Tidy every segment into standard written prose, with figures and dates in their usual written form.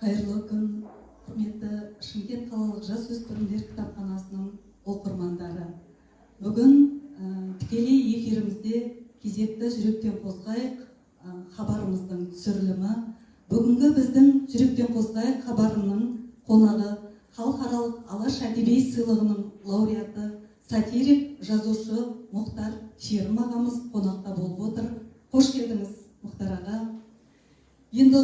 Қайырлы күн, құрметті Шымкент қалалық жасөспірімдер кітапханасының оқырмандары. Бүгін тікелей эфирімізде кезекті жүректен қозғайық хабарымыздың түсірілімі. Бүгінгі біздің жүректен қозғайық хабарының қонағы халықаралық Алаш әдеби сыйлығының лауреаты, сатирик, жазушы Мұхтар Шерім ағамыз қонақта болып отыр. Қош келдіңіз, Мұхтар аға. Енді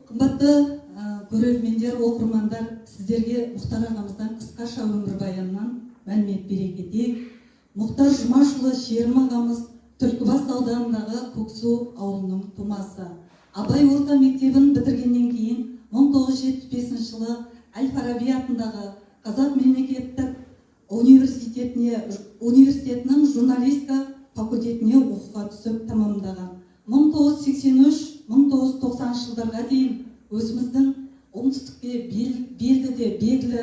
қымбатты көрермендер, оқырмандар, сіздерге Мұхтар ағамыздан қысқаша өмірбаянынан мәлімет бере кетейік. Мұхтар Жұмашұлы Шерім ағамыз Түлкібас ауданындағы Көксу ауылының тумасы. Абай орта мектебін бітіргеннен кейін 1975 жылы Әл-Фараби атындағы Қазақ мемлекеттік университетінің журналистика факультетіне оқуға түсіп тамамдаған. 1983-1990 жылдарға дейін өзіміздің оңтүстікке белгілі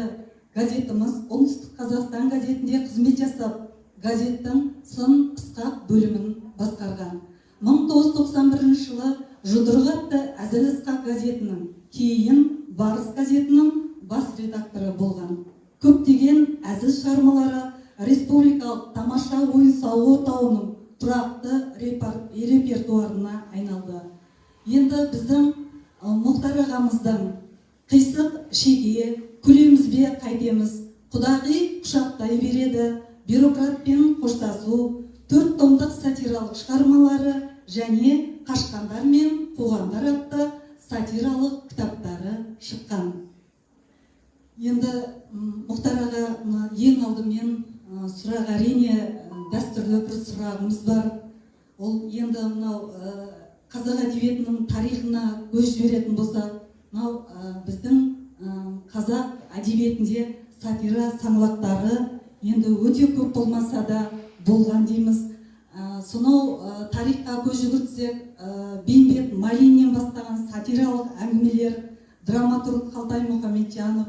газетіміз Оңтүстік Қазақстан газетінде қызмет жасап, газеттің сын қысқа бөлімін басқарған. 1991 жылы Жұдырық атты әзіл-ысқақ газетінің, кейін Барыс газетінің бас редакторы болған. Көптеген әзіл шығармалары республикалық тамаша ойын-сауық орталығының тұрақты репертуарына айналды. Енді біздің Мұхтар ағамыздың қисық шеге, күлеміз бе қайтеміз, құдағи құшақтай береді, бюрократпен қоштасу, 4 томдық сатиралық шығармалары және Қашқандар мен Қуғандар атты сатиралық кітаптары шыққан. Енді Мұхтар аға, ең алдымен сұрақ, әрине дәстүрлі бір сұрағымыз бар. Ол енді мынау қазақ әдебиетінің тарихына көз жіберетін болсақ, мынау біздің қазақ әдебиетінде сатира саңлақтары енді өте көп болмаса да болған дейміз. Сонау тарихқа көз жүгіртсек, Бейімбет Майлиннен бастаған сатиралық әңгімелер, драматург Қалтай Мұхамеджанов,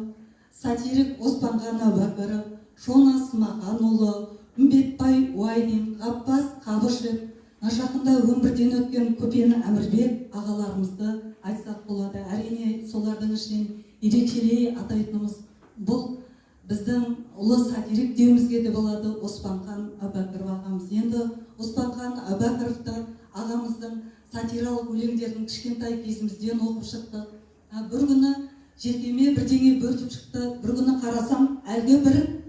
сатирик Оспанхан Әубәкіров, Шона Смақанұлы, Үмбетбай Уайдин, Ғаппас Қабышев, жақында өмірден өткен Көпен Әмірбек ағаларымызды айтсақ болады. Әрине солардың ішінен ерекшелей атайтынымыз бұл біздің ұлы сатирик деуімізге де болады Оспанхан Әубәкіров ағамыз. Енді Оспанхан Әубәкіровты ағамыздың сатиралық өлеңдерін кішкентай кезімізден оқып шықтық. Бір күні желкеме бірдеңе бөртіп шықты, бір күні қарасам, әлгі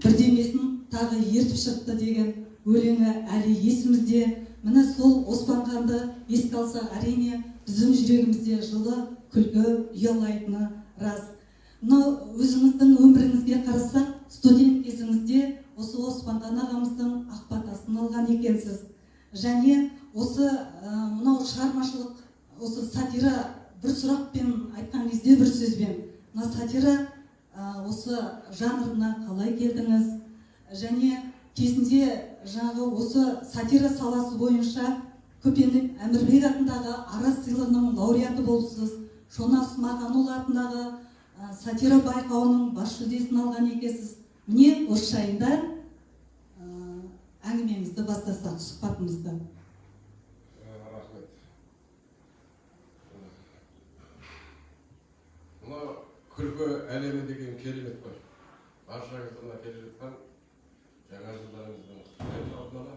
бірдемесін тағы ертіп шықты деген өлеңі әлі есімізде. Міне сол Оспанханды еске алсақ, әрине біздің жүрегімізде жылы күлкі ұялайтыны рас. Мынау өзіңіздің өміріңізге қарасақ, студент кезіңізде осы Оспанхан ағамыздың ақ батасын алған екенсіз. Және осы мынау шығармашылық, осы сатира, бір сұрақпен айтқан кезде бір сөзбен, мына сатира осы жанрына қалай келдіңіз? Және кезінде жаңағы осы сатира саласы бойынша Көпен Әмірбек атындағы Арас сыйлығының лауреаты болыпсыз. Шона Смақанұлы атындағы сатира байқауының бас жүлдесін алған екенсіз. Міне осы жайында әңгімемізді бастасақ, сұхбатымызды. Рахмет. Мына күлкі әлемі деген керемет қой. Баршаңыздан келе жатқан жаңа жылдарыңыздың алдында.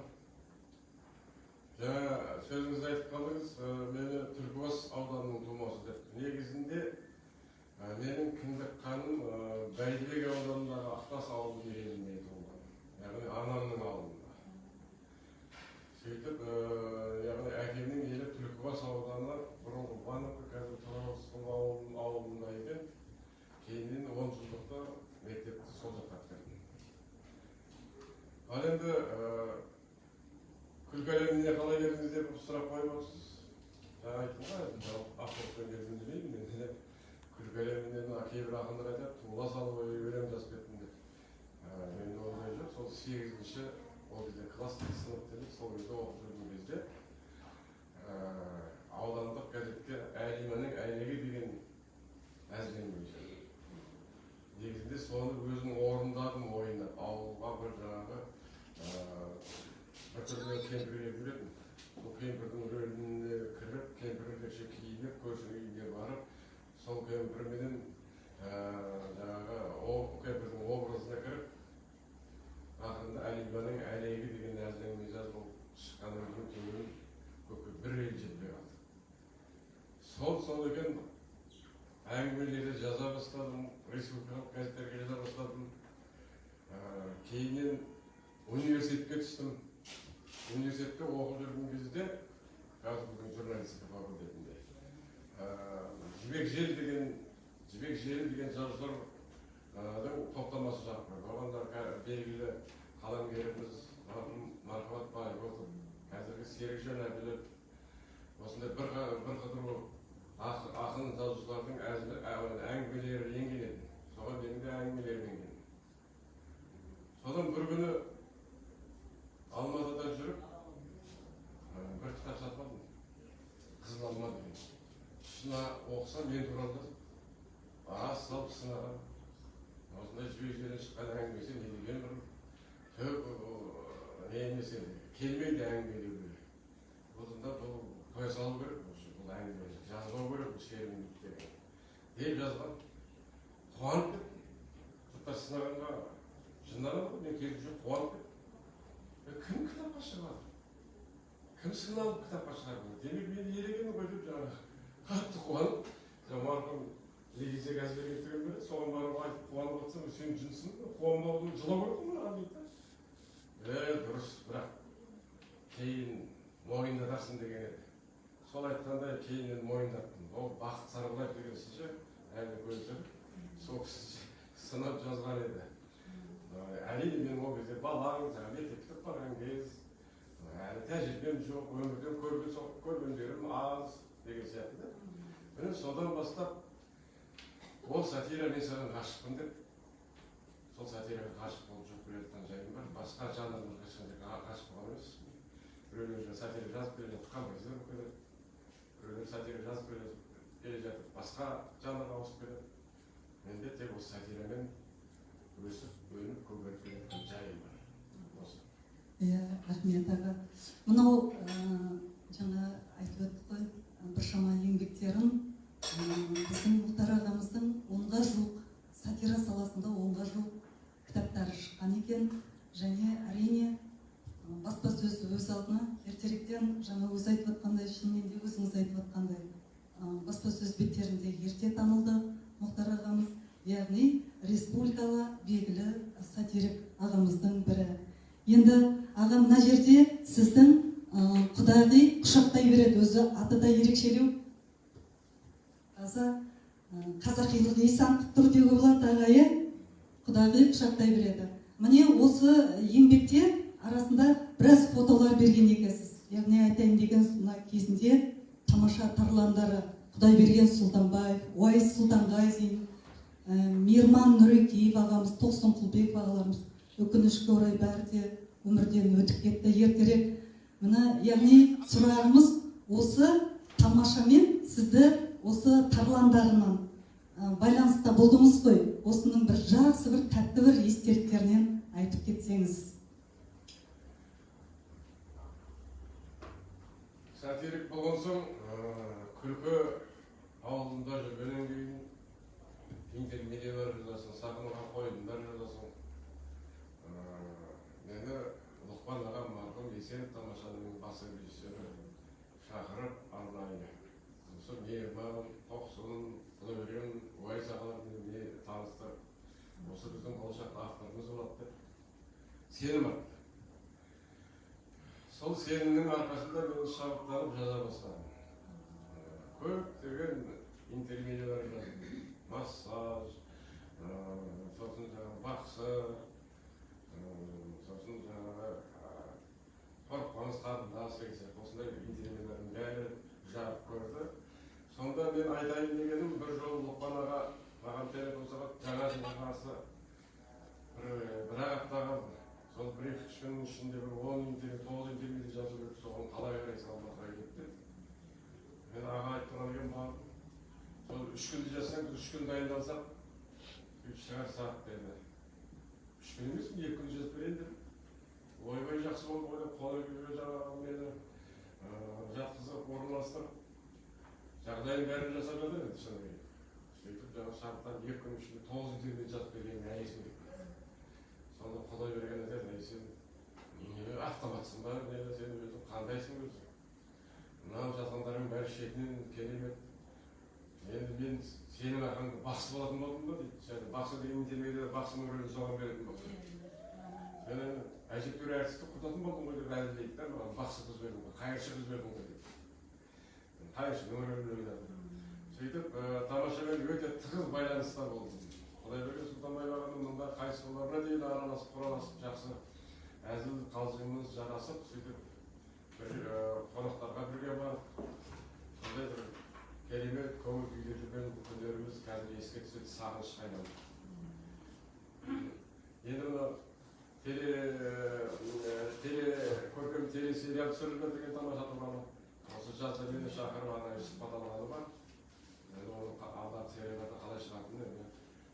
Жаңа сөзіңізді айтып қалдыңыз, мені Түлкібас ауданының тумасы деп. Негізінде менің кіндік қаным Бәйдібек ауданындағы Ақтас ауылы дегеніне туылған. Яғни анамның ауылында. Сөйтіп, яғни әкемнің елі Түлкібас ауданы бұрынғы Бановка, қазір Тұрғысқұл ауылында екен. Кейіннен 10 жылдықта мектепті сол жаққа бітірдім. Ал енді күлкі әлеміне қалай келдіңіз деп сұрақ қойып отырсыз. Жаңа айттым ғой, авторлықпен келгенде білмеймін мен. Күлкі әлемінен кейбір ақындар айтады, туыла салып өлең жазып кеттім деп. Менде ондай жоқ. Сол 8-ші ол кезде класстық сынып деп, сол кезде оқып жүрген кезде аудандық газетке Әлиманың әйнегі деген әзілмен жазды. Негізінде соны өзім орындадым ойына. Ауылға бір жаңағы бір түрде кемпірге жүретін. Сол кемпірдің рөліне кіріп, кемпірге киініп, көршінің үйіне барып, сол кемпірменен жаңағы кемпірдің образына кіріп, ақырында Әлиманың әлегі деген әзіліңе жазып шыққаннан кейін көпке бір ел жетпей қалды. Сол екен әңгімелерді жаза бастадым, республикалық газеттерге жаза бастадым. Кейіннен университетке түстім. Университетте оқып жүрген кезде қазіргі журналистика факультетінде жібек желі деген жазушылардың топтамасы жарық көрді. Оған белгілі қаламгеріміз Мархабат Байғұтов, қазіргі Серік Жанәбілов, осындай бір қыдыру ақын жазушылардың әңгімелері енген еді. Соған менің де әңгімелерім енген. Содан бір күні Алматыда жүріп, бір кітап сатып алдым. Қызыл алма деген. Шына оқысам, мен туралы аз салып сынаған. Осындай жібек жерден шыққан әңгімесі не деген бір не емес еді. Келмейді әңгімелеу керек. Бұлында бұл қоя салу керек, бұл әңгімені жазбау керек, бұл шерін деген. Деп жазған. Қуанып кеттім. Жұрттар сынағанға жынданады, мен келіп жүріп қуанып кеттім. Кім кітапқа шығады? Кім сыналып кітапқа шығады? Демек мен елегені ғой деп жаңағы қатты қуанып, марқұм Легизе газберген деген бері, соған барып айтып қуанып жатсам, сен жынсың ба? Қуанбаудың жылау керек маған дейді. Дұрыс, бірақ кейін мойындатасың деген еді. Сол айтқандай кейіннен мойындаттым. Ол Бақыт Сарыбаев деген сізше, әлі көзір, сол кісі сынап жазған еді. Әрине мен ол кезде балаң, мектепте барған кез, әлі тәжірибем жоқ, өмірден көргендерім аз деген сияқты. Міне содан бастап ол сатира мен саған ғашықпын деп, сол сатираға ғашық болып жүріп келе жатқан жайым бар. Басқа жанрларға ешқандай ғашық болған емес. Біреулер сатира жазып келе жатып композитор болып келеді, біреулер сатира жазып келе жатып басқа жанрға ауысып келеді. Менде тек осы сатирамен өсіп, өніп, көгеріп келе жатқан жайым бар. Иә, рахмет аға. Мынау жаңа айтып өттік қой, біршама еңбектерін біздің Мұхтар ағамыздың 10-ға жуық сатира саласында 10-ға жуық кітаптары шыққан екен. Және әрине баспасөз өз алдына ертеректен жаңа өзі айтып отқандай, шынымен де өзіңіз айтып отқандай баспасөз беттерінде ерте танылды Мұхтар ағамыз. Яғни республикаға белгілі сатирик ағамыздың бірі. Енді ағам мына жерде сіздің құдағи құшақтай береді, өзі аты да ерекшелеу. Қазақилық исанқып тұр деуге болады ағайы, құдағи құшақтай береді. Міне осы еңбекте арасында біраз фотолар берген екенсіз. Яғни айтайын деген кезінде тамаша тарландары Құдайберген Сұлтанбаев, Уайс Сұлтанғазин, Мирман Нұрекеев ағамыз, Тоқсын Құлбеков ағаларымыз өкінішке орай бәрі де өмірден өтіп кетті ертерек. Мына яғни сұрағымыз осы тамашамен сізді осы тарландарынан байланыста болдыңыз ғой. Осының бір жақсы бір тәтті бір естеліктерінен айтып кетсеңіз. Сатирик болған соң күлкі ауылында жүргеннен кейін интермедиалар жазасың, сахнаға қойылымдар жазасың. Мені Лұқпан ағам марқұм Есенов тамашаның бас режиссері шақырып арнайы. Осы Мейірман, Тоқсын, Құдайберген, Уайс ағалармен таныстырып, осы біздің болашақта авторымыз болады деп сенім артты. Сол сенімнің арқасында мен шабыттанып жаза бастадым. Көптеген интермедиалар жаздым. Массаж, сосын жаңағы бақсы, сосын жаңағы қорықпаңыз қарындас деген сияқты осындай интермедиалардың бәрі жарық көрді. Сонда мен айтайын дегенім, бір жолы Лұқпан аға маған телефон соғып, жаңа жылға қарсы бір апта қалды. Сол бір-екі күннің ішінде бір 10 интермедиал, 9 интермедиал жазу керек, соған қалай қарайсыз Алматыға келіп деді. Мен аға айтып тұрған екен бардым. Сол 3 күнде жазсаң, біз 3 күн дайындалсақ, 3 шығарсақ деді. 3 күн емес, 2 күнде жазып берейін дедім. Ойбай жақсы болып ойлап, қолы күйге жаңағы мені жатқызып, орналастырып, жағдайын бәрін жасап жатыр еді шыны керек. Сөйтіп жаңағы шарттан 2 күн ішінде 9 интервью жазып бергенін әйесіне деп сонда құдай берген айтады, әй сен неге автоматсың ба, неге сен өзің қандайсың өзің? Мынау жазғандарың бәрі шетінен керемет. Енді мен сенің ақаңды бақсы болатын болдым ба дейді. Және бақсы деген телевизорда бақсының рөлін соған беретін болдым. Мен әжептәуір әртісті құртатын болдым ғой деп әзілдейді да, маған бақсы қыз бердің ғой, қайыршы қыз бердің ғой деп. Қайыршының рөлін ойнадым. Сөйтіп, тамашамен өте тығыз байланыста болдым. Құдайберген Сұлтанбаев ағаның мұнда қайсыларына дейін араласып, құраласып, жақсы әзіл қалжыңымыз жарасып, сөйтіп бір қонақтарға бірге барып, сондай бір керемет көңіл күйде жүрген күндеріміз қазір еске түседі, сағынышқа айналды. Енді мына көркем телесериал түсірілді деген тамаша туралы осы жазда мені шақырып арнайы сұхбат алғаны бар. Енді оның алдағы сериалда қалай шығатынын енді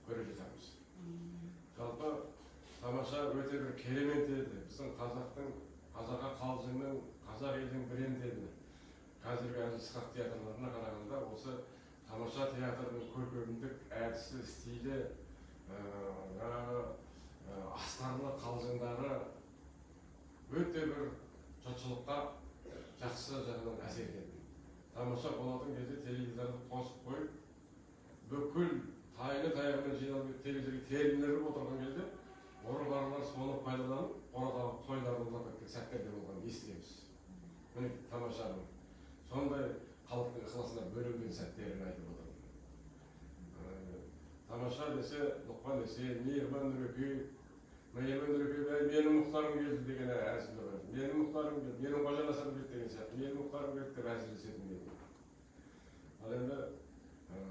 көре жатармыз. Жалпы тамаша өте бір керемет еді. Біздің қазаққа қалжыңның, қазақ елдің бренд еді. Қазіргі әзіл-сықақ театрларына қарағанда осы тамаша театрының көркемдік әдісі, стилі, астарлы қалжыңдары өте бір жұртшылыққа жақсы жағынан әсер етеді. Тамаша болатын кезде телевизорды қосып қойып, бүкіл тайғымен жиналып телевизорға термелеріп отырған кезде ұры-қарылар соны пайдаланып, қорадағы қойларын ұрлап кеткен сәттер де болғанын естиміз. Міне тамашаның сондай халықтың ықыласына бөленген сәттерін айтып отырмын. Тамаша десе, Лұқпан десе, мейірман Нұрекеев, менің мұқтарым келді деген әзілі бар. Менің мұқтарым келді, менің қожанасарым келді деген сияқты, менің мұқтарым келді деп әзілесетін еді. Ал енді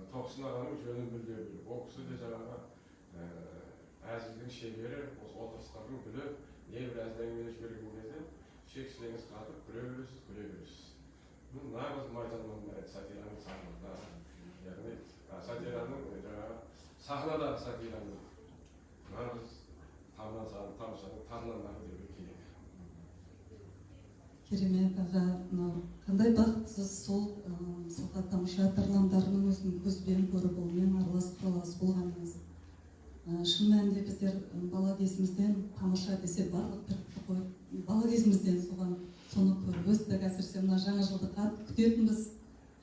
Тоқсын ағаның жөнін біле біліп, ол кісі де жаңағы әзілдің шебері, осы отырыстардың білі, не бір әзіл әңгімелер жіберген кезде шек-шілеңіз қатып, күле бересіз. Бұл нағыз майданның сатираның сахнада, яғни сатираның жаңағы сахнадағы сатираның нағыз тамашаның тарнанағы деуге келеді. Керемет аға, қандай бақытсыз сол мысалға тамаша тарландарының өзін көзбен көріп, олмен араласып болғанымыз. Шын мәнінде біздер бала кезімізден тамаша десе барлық тіркті қойып, бала кезімізден соны көріп өстік. Әсіресе мына жаңа жылды қатты күтетінбіз.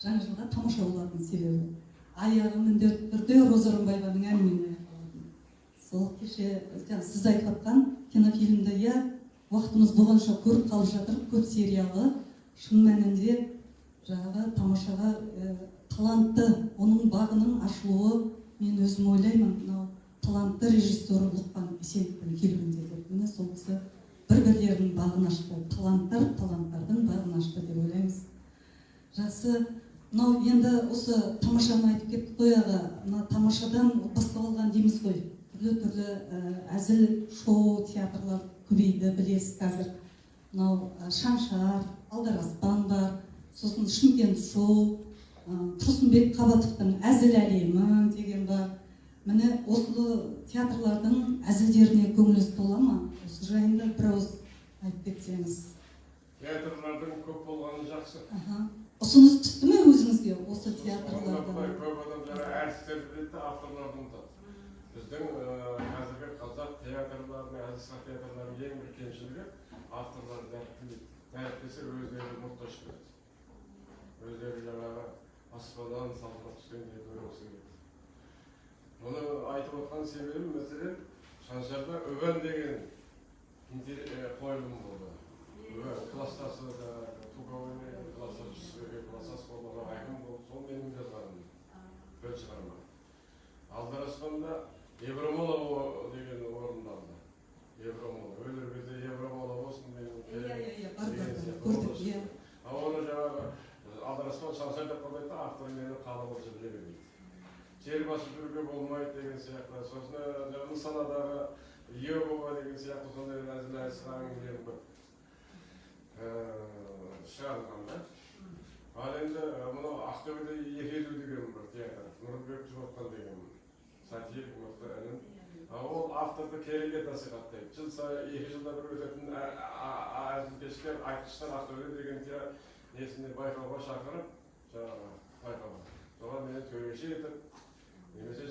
Жаңа жылға тамаша болатын себебі. Аяғы міндетті түрде Роза Рымбаеваның әнімен аяқталатын. Сол кеше сіз айтып жатқан кинофильмді уақытымыз болғанша көріп қалып жатыр, көп сериалы. Шын мәнінде жаңағы тамашаға талантты, оның бағының ашылуы, мен өзім ойлаймын, талантты режиссер Лұқпан Есеновтің келуінде деп. Міне сол кісі бір-бірлерінің бағын ашты, таланттардың бағын ашты деп ойлаймыз. Жақсы, енді осы тамашаны айтып кетті қой аға, тамашадан бастап алған дейміз ғой. Түрлі әзіл, шоу, театрлар көбейді, білесіз қазір. Шаншар, Алдараспан бар, сосын Шымкент шоу, Тұрсынбек Қабатовтың әзіл әлемі деген бар. Міне осы театрлардың әзілдеріне көңіліңіз тола ма? Осы жайында бірауыз айтып кетсеңіз. Театрлардың көп болғаны жақсы. Ұсыныс түсті ме өзіңізге осы театрлардың? Көп адамдары әртістер біледі, авторлардың ұмытады. Біздің қазіргі қазақ театрларының, әзіл-сықақ театрларының ең бір кемшілігі авторлар дәріптесе өздері мұқтаж келеді. Өздері жаңағы аспаннан салтанат түскендей көргісі келеді. Мұны айтып отқан себебім, мәселен, Шаншарда Өбән деген қойылым болды. Кластасы да, Туговыны, кластасы жүзбеге, кластасы болуға айқын болды. Сол менің жазғаным, бөл шығарма. Алдараспанда Евромолова деген орындалды. Евромолова, өлір кезде Евромолова болсын менің оны жаңағы Алдараспан Шаншар деп қойды, автор мені қалып olsa біле бермейді. Жер басып жүруге болмайды деген сияқты. Сосын Нысанадағы Иегова деген сияқты сондай әзіл-сықақ әңгімелер көп шығарылған да. Ал енді мынау Ақтөбеде Ефеду деген бір театр, Нұрбек Жұбатқан деген сатирик мықты інім. Ол авторды керемет насихаттайды. Жыл сайын 2 жылда бір өтетін әзіл-кештер, айтқыштар Ақтөбе деген несінде байқауға шақырып, жаңағы байқауға. Соған мені төреші етіп, немесе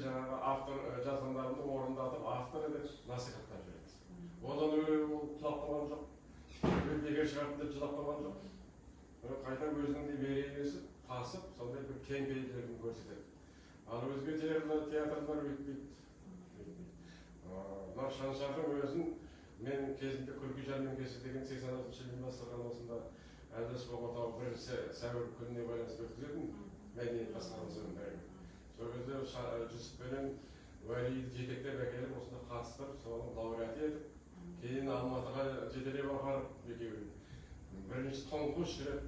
қайта өзінің де мерейесі тасып, сондай бір кең бейнелерін көрсетеді. Ал өзге театрлар өйтпейді. Мына Шаншардың өзін мен кезінде күлкі жәрмеңкесі деген 86 жылдан басталған осында Әлдес Боғатау 1 сәуір күніне байланысты өткізетін мәдениет басқармасының бәрі. Сол кезде Жүсіппенен Уәлиді жетектеп әкеліп осында қатыстырып, соның лауреаты етіп, кейін Алматыға жетелеп апарып екеуін. Бірінші тұңғыш рет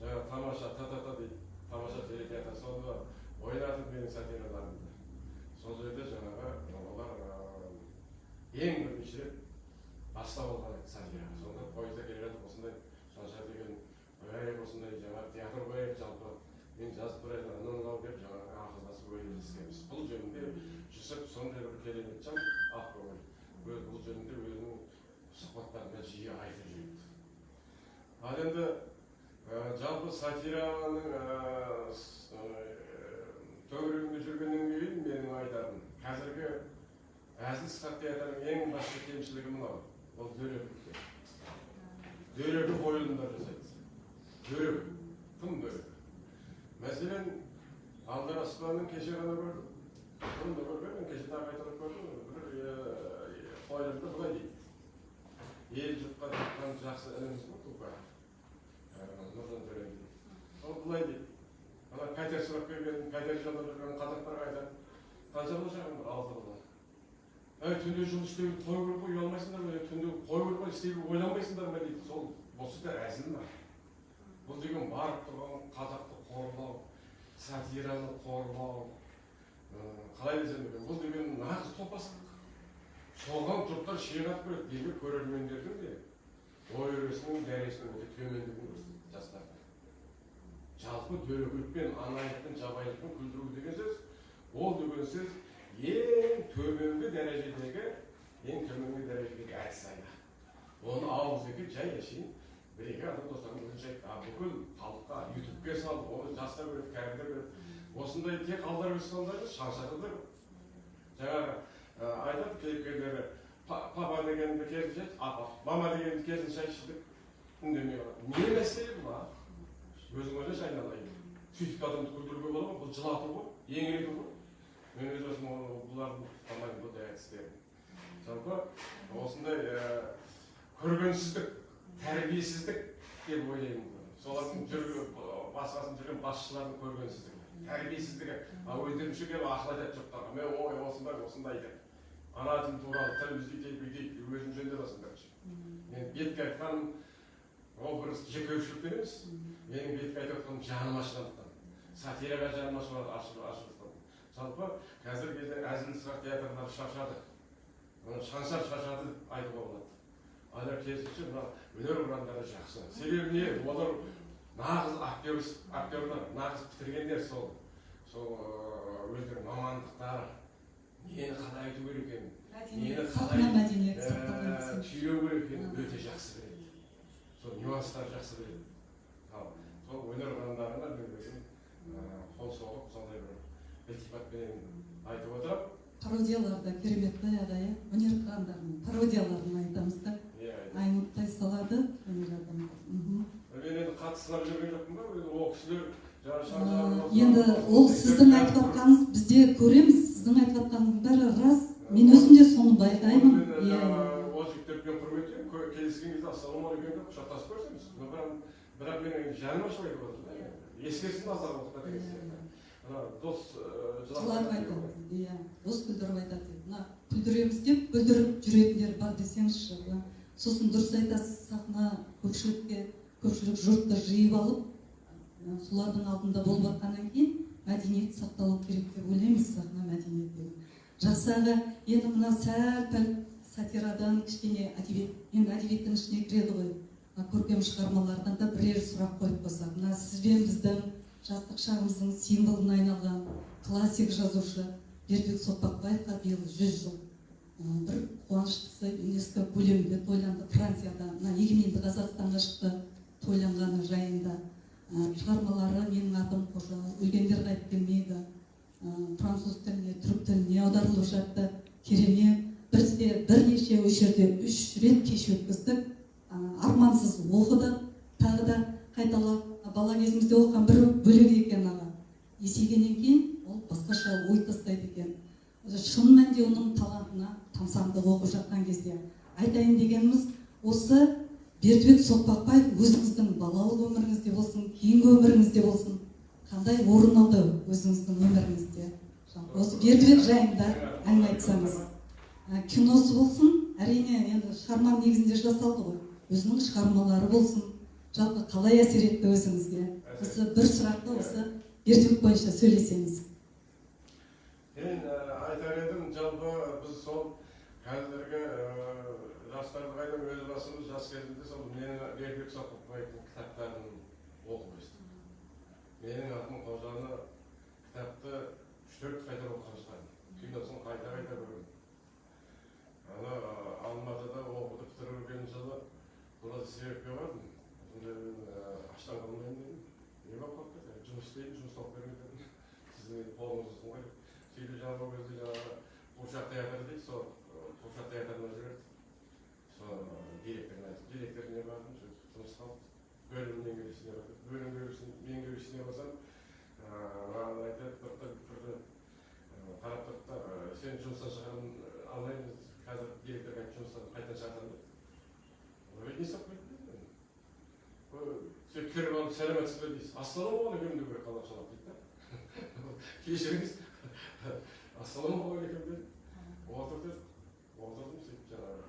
жаңағы тамаша та-та-та дейді, тамаша телетеатр сонда ойнатып менің сатираларымды. Сол жерде жаңағы олар ең бірінші рет бастап алған еді сатира. Сонда пойызда келе жатып осындай Шаншар деген қояйық, осындай жаңағы театр қояйық, жалпы мен жазып тұрайын, анау деп жаңағы ақылдасып ойластырамыз. Бұл жөнінде Жүсіп сондай бір керемет жан, ақкөңіл. Бұл жөнінде өзінің сұхбаттарында жиі айтып жүреді. Ал енді жалпы сатираның төңірегінде жүргеннен кейін менің айтарым, қазіргі әзіл-сықақ театрының ең басты кемшілігі мынау, ол дөрекі. Дөрекі қойылымдар жасайды. Дөрекі, тым дөрекі. Мәселен, Алдар Аспанның кеше ғана көрдім. Bunu da görmedim, keçi daha kaytalık gördüm. Bir koylarında bu da değil. Yer cıpka tutkan жақсы elimiz bu tuğba. Nurdan törendim. Ama bu da değil. Ana kaytar sırak vermedim, kaytar jandarlarından kadaklar kaytar. Kanca olacağım var, 6 yılda. Evet, tünde жұмыс істеп қой көріп ұялмайсыңдар ма? Tünde қой көріп істеп ойланбайсыңдар ма дейді. Сол болса да әзіл ма? Бұл деген барып тұрған қазақты қорлау, сатираны қорлау. Қалай десем екен, бұл деген нағыз топастық. Соған жұрттар ширатып көреді, дейгі көрермендердің де ой өресінің дәресінің өте төмендігін көрсетеді жастарға. Жалпы дөреқілікпен, анайылықпен, жабайылықпен күлдіру деген сөз, ол деген сөз ең төменгі дәрежедегі әдіс айна. Оны ауызекі жай әшейін бір-екі адам достарының өзін жайып, бүкіл халыққа, ютубке салып, оны жастар көреді, кәрілер көреді. Осындай тек алдар өсіғандарды шаншатылыр. Жаңағы айтады кейіпкерлері, папа дегенді келді жайды, апа, мама дегенді келді шай ішідік, үндемей қалады. Не мәселе бұл, өзің ойлашы айналайын. Сөйтіп адамды күлдіруге бола ма? Бұл жылату ғой, еңірету ғой. Мен өз өзім бұлардың тамайын бұл әдістерін. Жалпы осындай көргенсіздік, тәрбиесіздік деп ойлаймын. Солардың басқасын жүрген басшылардың көргенсіздігі. Тәрбиесіздігі, өздерінше келіп ақыл айтады жұрттарға. Мен ой осындай деп. Ана тіл туралы тілімізді өйтейік, өзін жөндемесін бірінші. Мен бетке айтқаным, ол бір жекеушіліктен емес. Менің бетке айтып отқаным жаным ашығандықтан. Сатираға жаным ашығандықтан. Жалпы қазір кезде әзіл-сықақ театрлары шаршады. Шаншар шаршады деп айтуға болады. Алар керісінше мына өнер ұрандары жақсы. Себебі не? Олар нағыз актерлар, нағыз бітіргендер сол өздерінің мамандықтары. Нені қалай айту керек екенін, нені қалай түйреу керек екенін өте жақсы біледі. Сол нюанстар жақсы біледі. Сол өнер ұрандарына қол соғып, сондай бір ілтипатпен айтып отырып. Пародияларда керемет баяғыда, өнер ұрандарының пародияларын айтамыз да. Аймықтай салады өнер адамдар. Мен енді қатысылар жүрген жоқпын ба? Ол кісілер жаңа енді ол сіздің айтып жатқаныңыз бізде көреміз. Сіздің айтып жатқаныңыз бәрі рас. Мен өзім де соны байқаймын. Ол жігіттермен құрметтеймін. Келіскен кезде ассалаумағалейкум деп құшақтасып көрсеміз. Бірақ мен жаным ашып айтып отырмын. Ескерсін азар уақытта деген сияқты. Дос жылап айтады. Иә, дос күлдіріп айтады. Мына күлдіреміз деп күлдіріп жүретіндер бар десеңізші. Сосын дұрыс айтасыз, сахна көпшілік жұртты жиып алып, солардың алдында болып жатқаннан кейін мәдениет сақталу керек деп ойлаймыз, сахна мәдениеті. Жасағы енді мына сәл-пәл сатирадан кішкене әдебиет, енді әдебиеттің ішіне кіреді ғой. Көркем шығармалардан да бірер сұрақ қойып қойсақ. Мына сізбен біздің жастық шағымыздың символына айналған классик жазушы Бердібек Соқпақбаевқа биыл 100 жыл. Бір қуаныштысы ЮНЕСКО көлемінде тойланды. Францияда егеменді Қазақстанға шықты тойланғаны жайында. Шығармалары менің атым қожа, өлгендер қайтып келмейді, француз тіліне, түрік тіліне аударылып жатты. Керемет. Бірнеше жерде 3 рет кеш өткіздік. Армансыз оқыдық, тағы да қайталап. есейгеннен кейін ол басқаша ой тастайды екен. Шын мәнінде оның талантына тамсандық оқып жатқан кезде айтайын дегеніміз осы Бердібек Соқпақбаев өзіңіздің балалық өміріңізде болсын, кейінгі өміріңізде болсын, қандай орын алды өзіңіздің өміріңізде? Осы Бердібек жайында әңгіме айтсаңыз. Киносы болсын, әрине енді шығарма негізінде жасалды ғой. Өзінің шығармалары болсын, жалпы қалай әсер етті өзіңізге? Осы бір сұрақты осы Бердібек бойынша сөйлесеңіз. Мен айтар едім, жалпы біз сол қазіргі жастарды қайдан өз басымыз жас кезінде сол менің Бердібек Соқпақбаевтың кітаптарын оқып өстім. Менің атым Қожаны кітапты 3-4 қайта оқыған шығармын. Киносын қайта көрдім. Ана Алматыда оқуды бітірген жылы burada себепке бардым. Аштан қалмайын дедім. Не болып қалды? Жұмыс істеймін, жұмыс тауып бермей дедім. Сіздің қолыңыз ұзын ғой. Сөйтіп жаңағы кезде жаңағы Қуыршақ театры дейді, сол Қуыршақ театрына жүреді. Сол директорына айтып, директоріне бардым, жұмыс қалды. Бөлім меңгерушісіне бардым. Бөлім меңгерушісіне барсам, маған айтады, бірді қарап тұрды да, сен жұмыстан шығарып алмаймыз, қазір директорға айтып жұмыстан қайтадан шақырам деді. Ой, не істеп қойдың дедім. Сөйтіп келіп алып сәлеметсіз бе дейсіз. Ассалаумағалейкум деп қазақшалап дейді да. Кешіріңіз. Ассалаумағалейкум деді. Отыр деді. Отырдым сөйтіп жаңағы.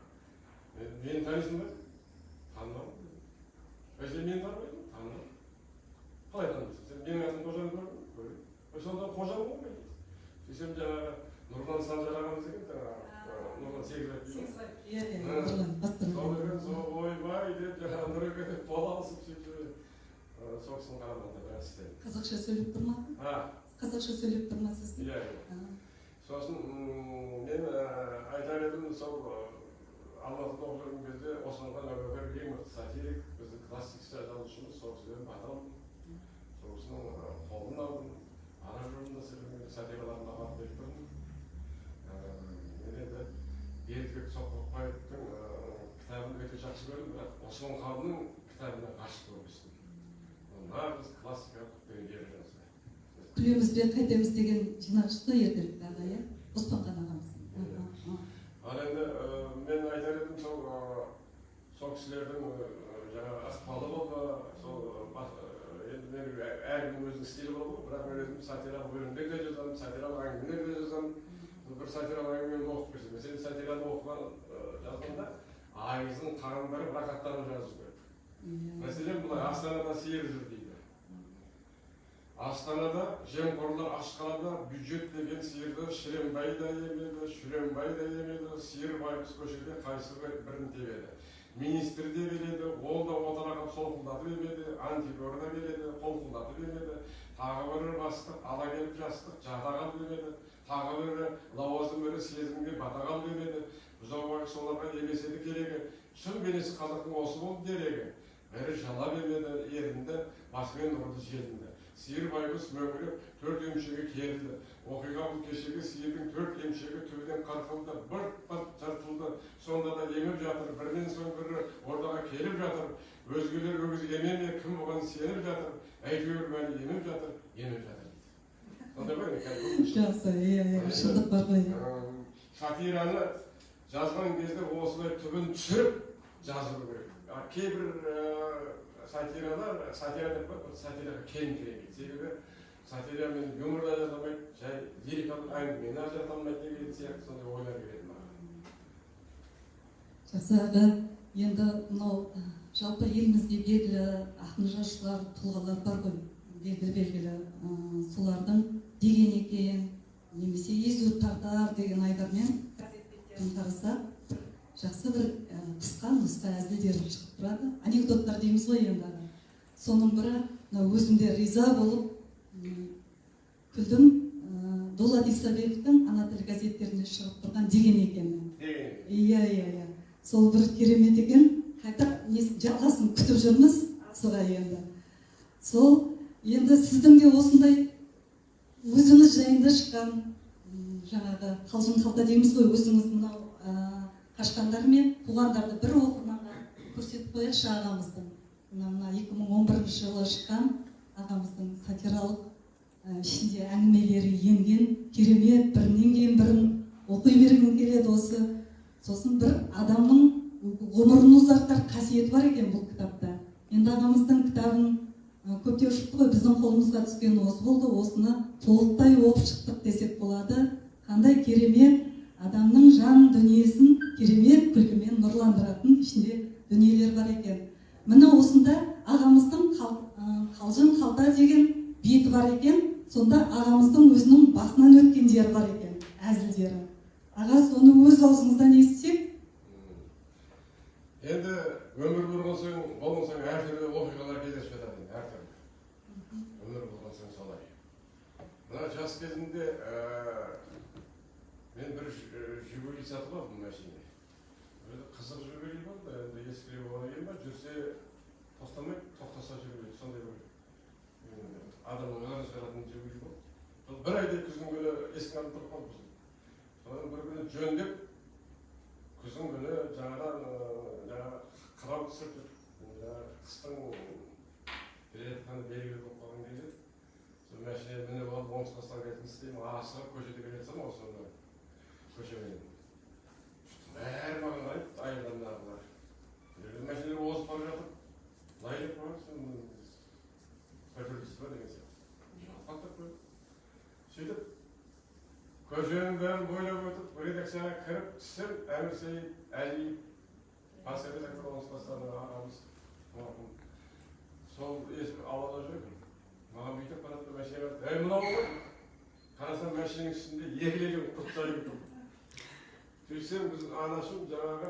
Мені танисың ба? Танымадым дедім. Сен мені танымайсың? Танымадым. Қалай танымайсың? Сен менің атым Қожаны көрдің бе? Көрдім. Сонда Қожаны ғой дейді. Сөйтсем жаңағы Нұрлан Санжар ағамыз деген Нұрлан Сегізбаев дейді. Сол деген ойбай деп жаңағы Нұреке деп бола алысып сөйтіп сол кісінің қарамағында біраз істедім. Қазақша сөйлеп тұр ма? Қазақша сөйлеп тұр ма сізге? Иә. Сосын мен айтар едім, сол Алматыда оқып жүрген кезде Османхан Әбубәкір ең мықты сатирик, біздің классик жазушымыз, сол кісіден бата алдым. Сол кісінің қолын алдым. Араб жолында сөйлеген сатираларын алып беріп тұрдым. Мен енді Бердібек Соқпақбаевтың кітабын өте жақсы көрдім, бірақ Осман ханның кітабына ғашық болып өстім. Нағыз классикалық деген жері жазды. Күлеміз бе қайтеміз деген жинақ шықты ертеректе аға, иә? Оспанхан ағамыз. Ал енді мен айтар едім, сол кісілердің жаңағы ықпалы болды, сол енді мен әркімнің өзінің стилі болды, бірақ мен өзім сатиралық өлеңдер де жазамын, сатиралық әңгімелер де жазамын. Бір сатиралық әңгімені оқып берсем, сен сатираны оқыған жазғанда айызың қағандары рақаттанып жазу керек. Мәселен бұлай, Астанада сиыр жүр дейді. Астанада жемқорлар ашқалада бюджет деген сиырды Шірембай да емеді, Шүрембай да емеді, сиыр байғұс көшеде қайсы бірін тебеді. Министр де береді, ол да отырағап солқылдатып емеді, антикор да береді, қолқылдатып емеді, тағы бірі бастық, ала келіп жастық, жата қалып емеді, тағы бірі лауазым бірі сезімге бата қалып емеді, бұзау байғұс соларға емеседі керегі, шын бейнесі қазақтың осы болды дерегі. Бірі жалап емеді, ерінді, басымен ұрды желінді. Сиыр байғұс мөңіреп, 4 емшегі керілді. Оқиға бұл кешегі сиырдың 4 емшегі төбеден қарқылды, бырт-бырт жыртылды. Сонда да еміп жатыр, бірінен соң бірі ордаға келіп жатыр. Өзгелер өгіз емеме, кім оған сеніп жатыр. Әйтеуір бәрі еміп жатыр дейді. Сонда ғой, жақсы, шындық бар ғой. Сатираны жазған кезде осылай түбін түсіріп жазу керек. Кейбір сатира деп қой, сатираға кең керек. Себебі сатира мен юморда жазылмайды, жай лирикалық әңгімені ажырата алмайды деген сияқты сондай ойлар келеді маған. Жақсы аға, енді мынау жалпы елімізде белгілі ақын жазушылар, тұлғалар бар ғой, белгілі. Солардың деген екен, немесе езу тартар деген айдармен газеттерін қарасақ, жақсы бір қысқа нұсқа әзілдер шығып тұрады. Анекдоттар дейміз ғой енді. Соның бірі өзімде риза болып күлдім. Дулат Исабековтың ана тіл газеттерінде шығып тұрған деген екені. Иә. Сол бір керемет екен. Қайта жалғасын күтіп жүрміз сыға енді. Сол енді сіздің де осындай өзіңіз жайында шыққан жаңағы қалжың қалта дейміз ғой, өзіңіз мынау қашқандар мен туғандарды бір оқырманға көрсетіп қояйықшы ағамыздың. Мына 2011 жылы шыққан ағамыздың сатиралық ішінде әңгімелері енген, керемет, бірінен кейін бірін оқи бергім келеді осы. Сосын бір адамның ғұмырын ұзартар қасиеті бар екен бұл кітапта. Енді ағамыздың кітабын көптеу шықты ғой, біздің қолымызға түскен осы болды, осыны толықтай оқып шықтық десек болады. Қандай керемет, адамның жан дүниесін керемет күлкімен нұрландыратын ішінде дүниелер бар екен. Міне осында ағамыздың қалжың қалта деген беті бар екен, сонда ағамыздың өзінің басынан өткен жері бар екен, әзілдері. Аға, соны өз аузыңыздан естісек? Енді өмір болған соң, әртүрлі оқиғалар кездесіп жатады, әртүрлі. Өмір болған соң солай. Мына жас кезімде мен бір «Жигули» сатып алдым машина. Қызық «Жигули» болды, енді ескілеу оған келме, жүрсе тостамай, тоқтаса жүрмейді, сондай бір адамның ғана шығаратын «Жигули» болды. Бір айда күздің күні есіктен алып тұрып қалды. Содан бір күні жөндеп, күздің күні жаңағы қырау түсірді. Қыстың келетқаны белгілі болып қалған кезде, сол машинені мініп алып, оңтүстік қазақстанға кетіп істеймін, асығып көшеде келетсем, осында көшемен. Бәрі маған қарайды, айылдандағылар. Машиналар озып бара жатыр. Лайлап қойып, көтерілісі ба деген сияқты. Қалттап қойып. Сөйтіп, көшенің бәрін бойлап өтіп, редакцияға кіріп түссем, Әмір Сейіт Әлиев, бас редактор оңтүстік қазақстанның ағамыз. Сол ауада жүрдім. Маған бүйтіп қаратты машинаға. Әй, мынау ғой? Қарасам машинаның үстінде егілеген құрт жайып тұр. Сөйтсем біз анашым жаңағы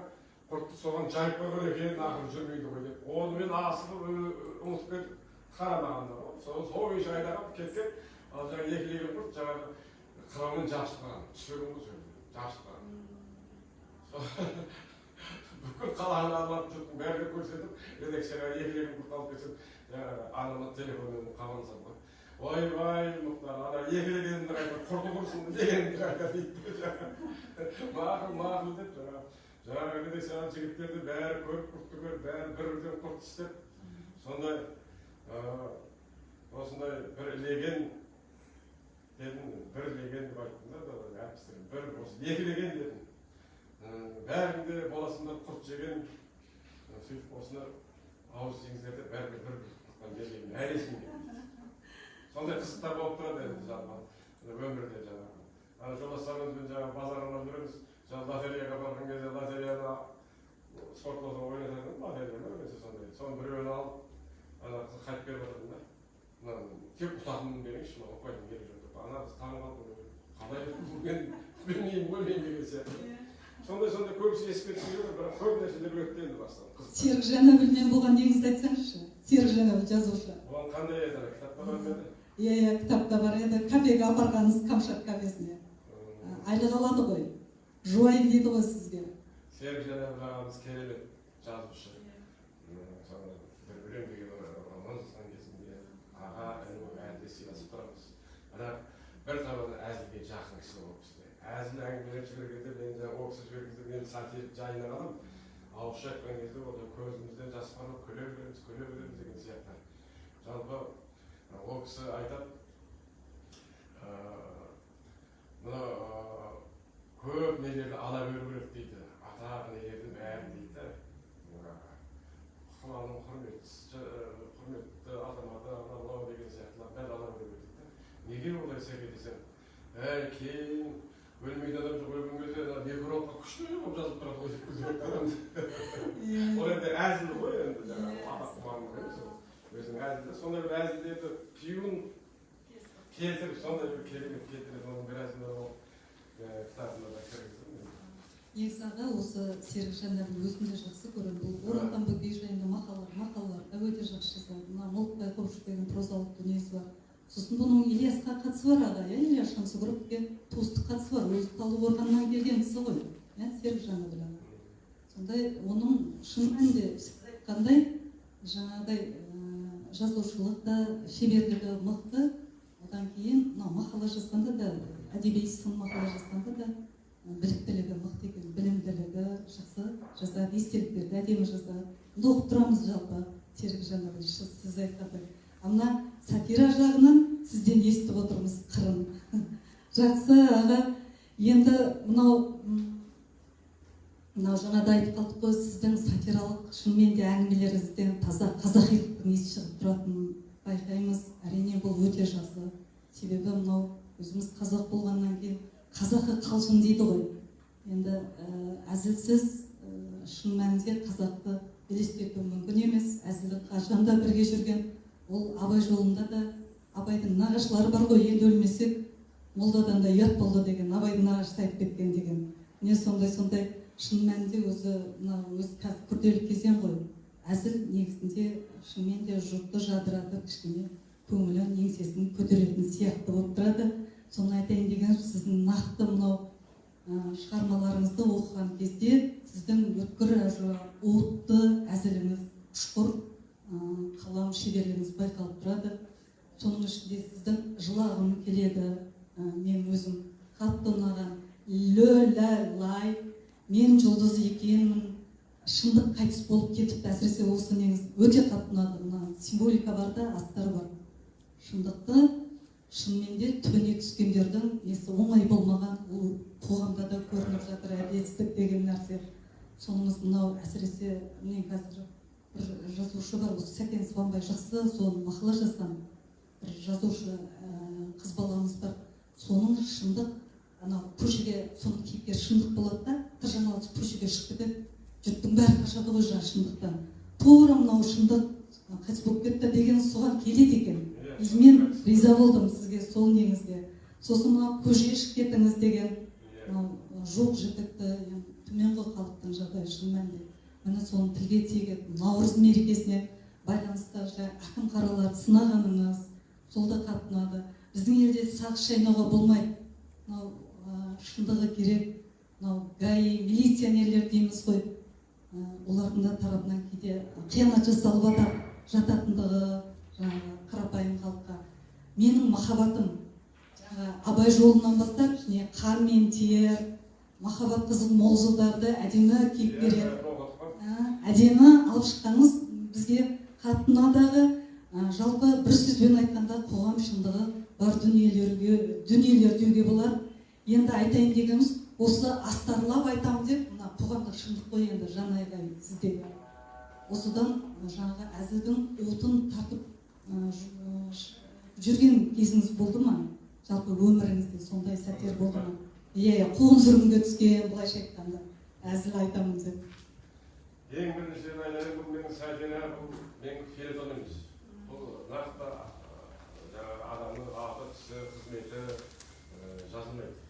құртты соған жайып қойған екен, ақыры жүрмейді ғой деп. Оны мен асығып ұмытып кетіп қарамағанда ғой. Сол үй жайдағып кеткен, ал жаңағы егілеген құрт жаңағы қыраумен жабысып қалған. Түспеген ғой сөйледі, жабысып қалған. Бүкіл қаланы алып жұрттың бәріне көрсетіп, редакцияға егілеген құрт алып кетсем, жаңағы анама телефонмен хабарласам ғой. Ой, Мұхтар, ана егілегенді қайта құрты құрсын дегенді қайта дейді. Мақыл деп жаңағы редакцияның жігіттерді бәрі көріп, құртты көріп, бәрі бір-бірден құрт істеп, сондай осындай бір леген дедім, бір леген деп айттым да, әртістерім, бір осы егілеген дедім. Бәрінде боласында құрт жеген, сөйтіп осыны ауыз жеңіздерді бәрі бір-бір леген, әресін дедім. Сондай қызықтар болып тұрады енді өмірде жаңағы. Ана жолдастарымызбен жаңағы базарына жүреміз, лотереяға барған кезде лотереяны спортлауда ойнататын лотерея өте сондай. Соның біреуін алып, ана қыз қайтып беріп жатырмын да. Мына тек ұтатынмын беріңізші, маған ұқпайтын керек жоқ. Ана қыз таң қалды, қалай мен білмеймін ғой мен деген сияқты. Сондай көбісі еске түсіреді, бірақ көп нәрселер өтті енді бастан. Серік Жанәбілмен болған негізді айтсаңызшы. Серік Жанәбіл жазушы. Оған қандай еді? Кітапта бар ма еді? Иә, кітапта бар еді. Кафеге апарғаныңыз Камшат кафесіне. Айлық алады ғой. Жуайын дейді ғой сізге. Серік Жанәбіл ағамыз керемет жазушы. Бір өлең деген роман жазған кезінде аға әлде сыйласып тұрамыз. Бірақ бір табаны әзілге жақын кісі болып бізде. Әзіл әңгімелер жібергенде мен жаңағы оқысы жібергенде мен сатир жайына қалам. Ауызша айтқан кезде ол көзімізден жас барып күле береміз деген сияқты. Жалпы ол кісі айтады, мына көп нелерді ала беру керек дейді, атақ нелерді бәрін дейді. Қаланың құрметті азаматы алау деген сияқтылар бәрі ала беру керек дейді. Неге олай сәке десем, кейін өлмейтін адам жоқ, өлген кезде некрологқа күшті болып жазып тұрады ғой деп күзетті адамды. Ол енді әзіл ғой енді жаңағы атақ құмарлық емес ол. Өзінің әзілді, сондай бір әзілдерді түйін келтіріп, сондай бір керемет келтіреді, оның бір әзілді ол кітабында да кіргізді. Негізі аға, осы Серік Жанәбіл өзім де жақсы көремін. Бұл Оралхан Бөкей жайында мақалалар да өте жақсы жазады. Мына Молықбай Қобышев деген прозалық дүниесі бар. Сосын бұның Ильясқа қатысы бар аға, Ильяс Шамсығұровке туыстық қатысы бар. Өзі Талдықорғаннан келген кісі ғой, Серік Жанәбіл аға. Сондай оның шын мәнінде айтқандай жаңағыдай жазушылықта шеберлігі мықты. Одан кейін мақала жазғанда да, әдеби сын мақала жазғанда да біліктілігі мықты екен, білімділігі жақсы жазады, естеліктерді әдемі жазады. Оқып тұрамыз жалпы Серік Жанәбіл, сіз айтқандай. Мына сатира жағынан сізден естіп отырмыз қырын. Жақсы аға, енді мынау жаңада айтып қалдық қой, сіздің сатиралық шынымен де әңгімелеріңізден таза қазақилықтың иісі шығып тұратынын байқаймыз. Әрине бұл өте жақсы. Себебі мынау өзіміз қазақ болғаннан кейін қазақы қалжың дейді ғой. Енді әзілсіз шын мәнінде қазақты елестету мүмкін емес. Әзілді қашанда бірге жүрген, ол Абай жолында да Абайдың нағашылары бар ғой, енді өлмесек молдадан да ұят болды деген, Абайдың нағашысы айтып кеткен деген. Не сондай шын мәнінде өзі қазір күрделі кезең ғой. Әзіл негізінде шынымен де жұртты жадыратып, кішкене көңілін, еңсесін көтеретін сияқты болып тұрады. Соны айтайын деген, сіздің нақты мынау шығармаларыңызды оқыған кезде сіздің өткір уытты әзіліңіз, ұшқыр қалам шеберлігіңіз байқалып тұрады. Соның ішінде сіздің жылағым келеді, мен өзім қатты ұнаған лай, мен жұлдыз екенмін, шындық қайтыс болып кетіпті. Әсіресе осы неңіз өте қатты ұнады. Мына символика бар да, астар бар. Шындықты шынымен де төне түскендердің несі оңай болмаған, ол қоғамда да көрініп жатыр, әділетсіздік деген нәрсе. Сонымыз мынау әсіресе мен қазір бір жазушы бар, осы Сәкен Сыбанбай жақсы, соны мақала жазған бір жазушы қыз баламыз бар. Соның шындық, көшеге соның кейіпкері шындық болады да, тыржамалысы көшеге шығып кетеді, жұрттың бәрі қашады ғой жаңа шындықтан. Тура мынау шындық қайтыс болып кетті деген соған келеді екен. Мен риза болдым сізге сол неңізге. Сосын мынау көшеге шығып кетіңіз деген, жоқ жітікті, төменгі халықтың жағдайы шын мәнінде. Міне соны тілге тиек етіп, Наурыз мерекесіне байланысты ақын қараларды сынағаныңыз, сол да қатты ұнады. Біздің елде сағыз шайнауға болмайды. Шындығы керек, ГАИ, милиционерлер дейміз ғой. Олардың да тарапынан кейде қиянат жасалып жататындығы қарапайым халыққа. Менің махаббатым Абай жолынан бастап, қан мен тер, махаббат қызық мол жылдарды әдемі кейіпкер әдемі алып шыққаныңыз бізге қатты ұнадағы. Жалпы бір сөзбен айтқанда қоғам шындығы бар дүниелер деуге болады. Енді айтайын дегеніміз, осы астарлап айтамын деп, мына қоғамдық шындық қой енді жанайғай сіздегі. Осыдан жаңағы әзілдің отын тартып жүрген кезіңіз болды ма? Жалпы өміріңізде сондай сәттер болды ма? Қуғын сүргінге түскен, былайша айтқанда, әзіл айтамын деп. Ең бірінші айтайын, бұл менің сәтері, бұл менің фельетон емес. Бұл нақты адамның аты, түсі, қызметі жазылмайды.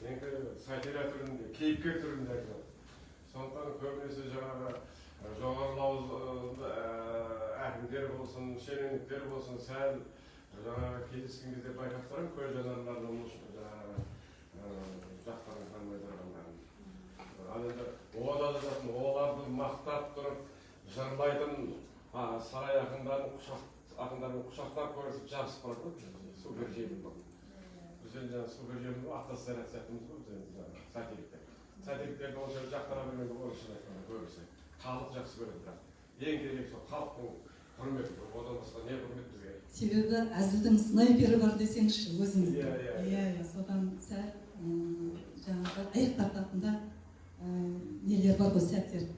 Менің сатира түрінде, кейіпкер түрінде айтылады. Сондықтан көбінесе жаңағы жоғары лауазымды әкімдер болсын, шенеуніктер болсын, сәл жаңағы кездескен кезде байқап тұрмын, көз жанарлардың жақтарын танымай тұрғандарын. Ал енді ода жазатын, оларды мақтап тұрып, жырлайтын сарай ақындарын құшақтап көрісіп жабысып барады ғой, супер желім бұл. Біз енді супер желім ақтасы заряд сияқтымыз ғой, біз енді сатириктер. Сатириктерді онша жақтара бермейді ғой, шын айтқанда көбісі. Халық жақсы көреді, бірақ ең керек сол халықтың құрметі, одан басқа не құрмет бізге? Себебі әзілдің снайпері бар десеңізші өзіңізді. Содан сәл жаңағы аяқ тартатында нелер бар ғой, сәттер.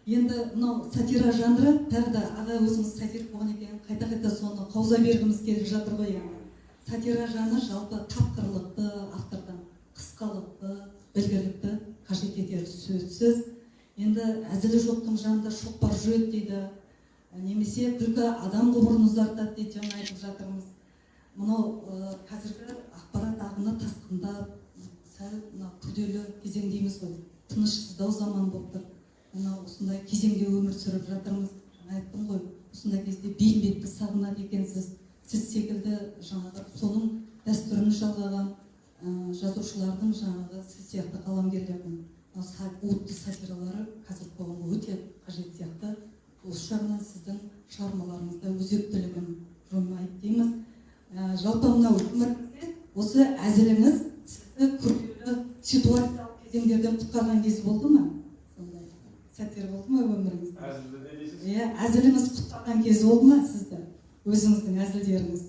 Енді мынау сатира жанры, тағы да аға өзіңіз сатир болған екен, қайта-қайта соны қауза бергіміз келіп жатыр ғой енді. Сатира жанры жалпы тапқырлықты, автордан қысқалықты, білгірлікті қажет етер сөзсіз. Енді әзілі жоқтың жанында шоқпар жүреді дейді, немесе күлкі адам ғұмырын ұзартады дейді, жаңа айтып жатырмыз. Мынау қазіргі ақпарат ағыны тасқындап, сәл күрделі кезең дейміз ғой, тынышсыздау заман болып тұр. Осындай кезеңде өмір сүріп жатырмыз. Айттым ғой, осындай кезде бейімбетті сағынады екенсіз. Сіз секілді жаңағы соның дәстүрін жалғаған жазушылардың жаңағы сіз сияқты қаламгерлердің уытты сатиралары қазір қоғамға өте қажет сияқты. Осы жағынан сіздің шығармаларыңызда өзектілігін жоймайды дейміз. Жалпы мынау өміріңізде осы әзіліңіз сізді күрделі ситуациялық кезеңдерден құтқарған кез болды ма? Сондай сәттер болды ма өміріңізде? Әзілді не дейсіз? Әзіліңіз құтқарған кез болды ма сізді? өзіңіздің әзілдеріңіз.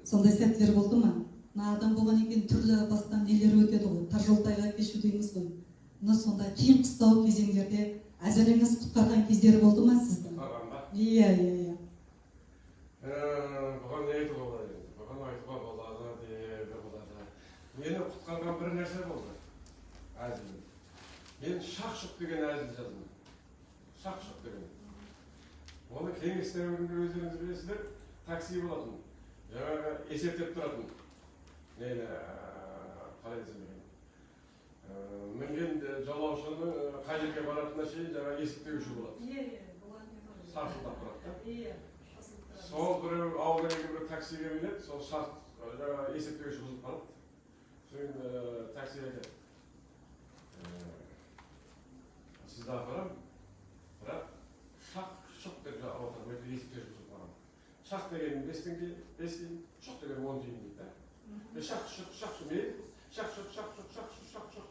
Сондай сәттер болды ма? Мына адам болғаннан кейін түрлі бастан нелер өтеді ғой, тажолтайға кешу дейміз ғой. Мына сондай қиын қыстау кезеңдерде әзіліңіз құтқарған кездері болды ма сіздің? Иә. Бұған не айтуға болады енді? Бұған айтуға болады деп болады. Мені құтқарған бір нәрсе болды. Әзілім. Мен шақ-шұқ деген әзіл жаздым. Шақ-шұқ деген. Оны кеңес дәуірінде өздеріңіз білесіздер, такси болатын. Жаңағы есептеп тұратын. Нені қалай десем екен. Мінген жолаушының қай жерге баратынына шейін жаңағы есептеуші болады. Сарсылдап тұрады. Сол біреу ауылдегі бір таксиге мінеді, сол жаңағы есептеуші бұзып қалады. Сосын таксиге келеді. Сізді апарам, бірақ шақ-шұқ деп отырмайды, есептеуші бұзып қалған. Шақ деген 5 теңге, 5 тиын, шұқ деген 10 тиын дейді. Шақ-шұқ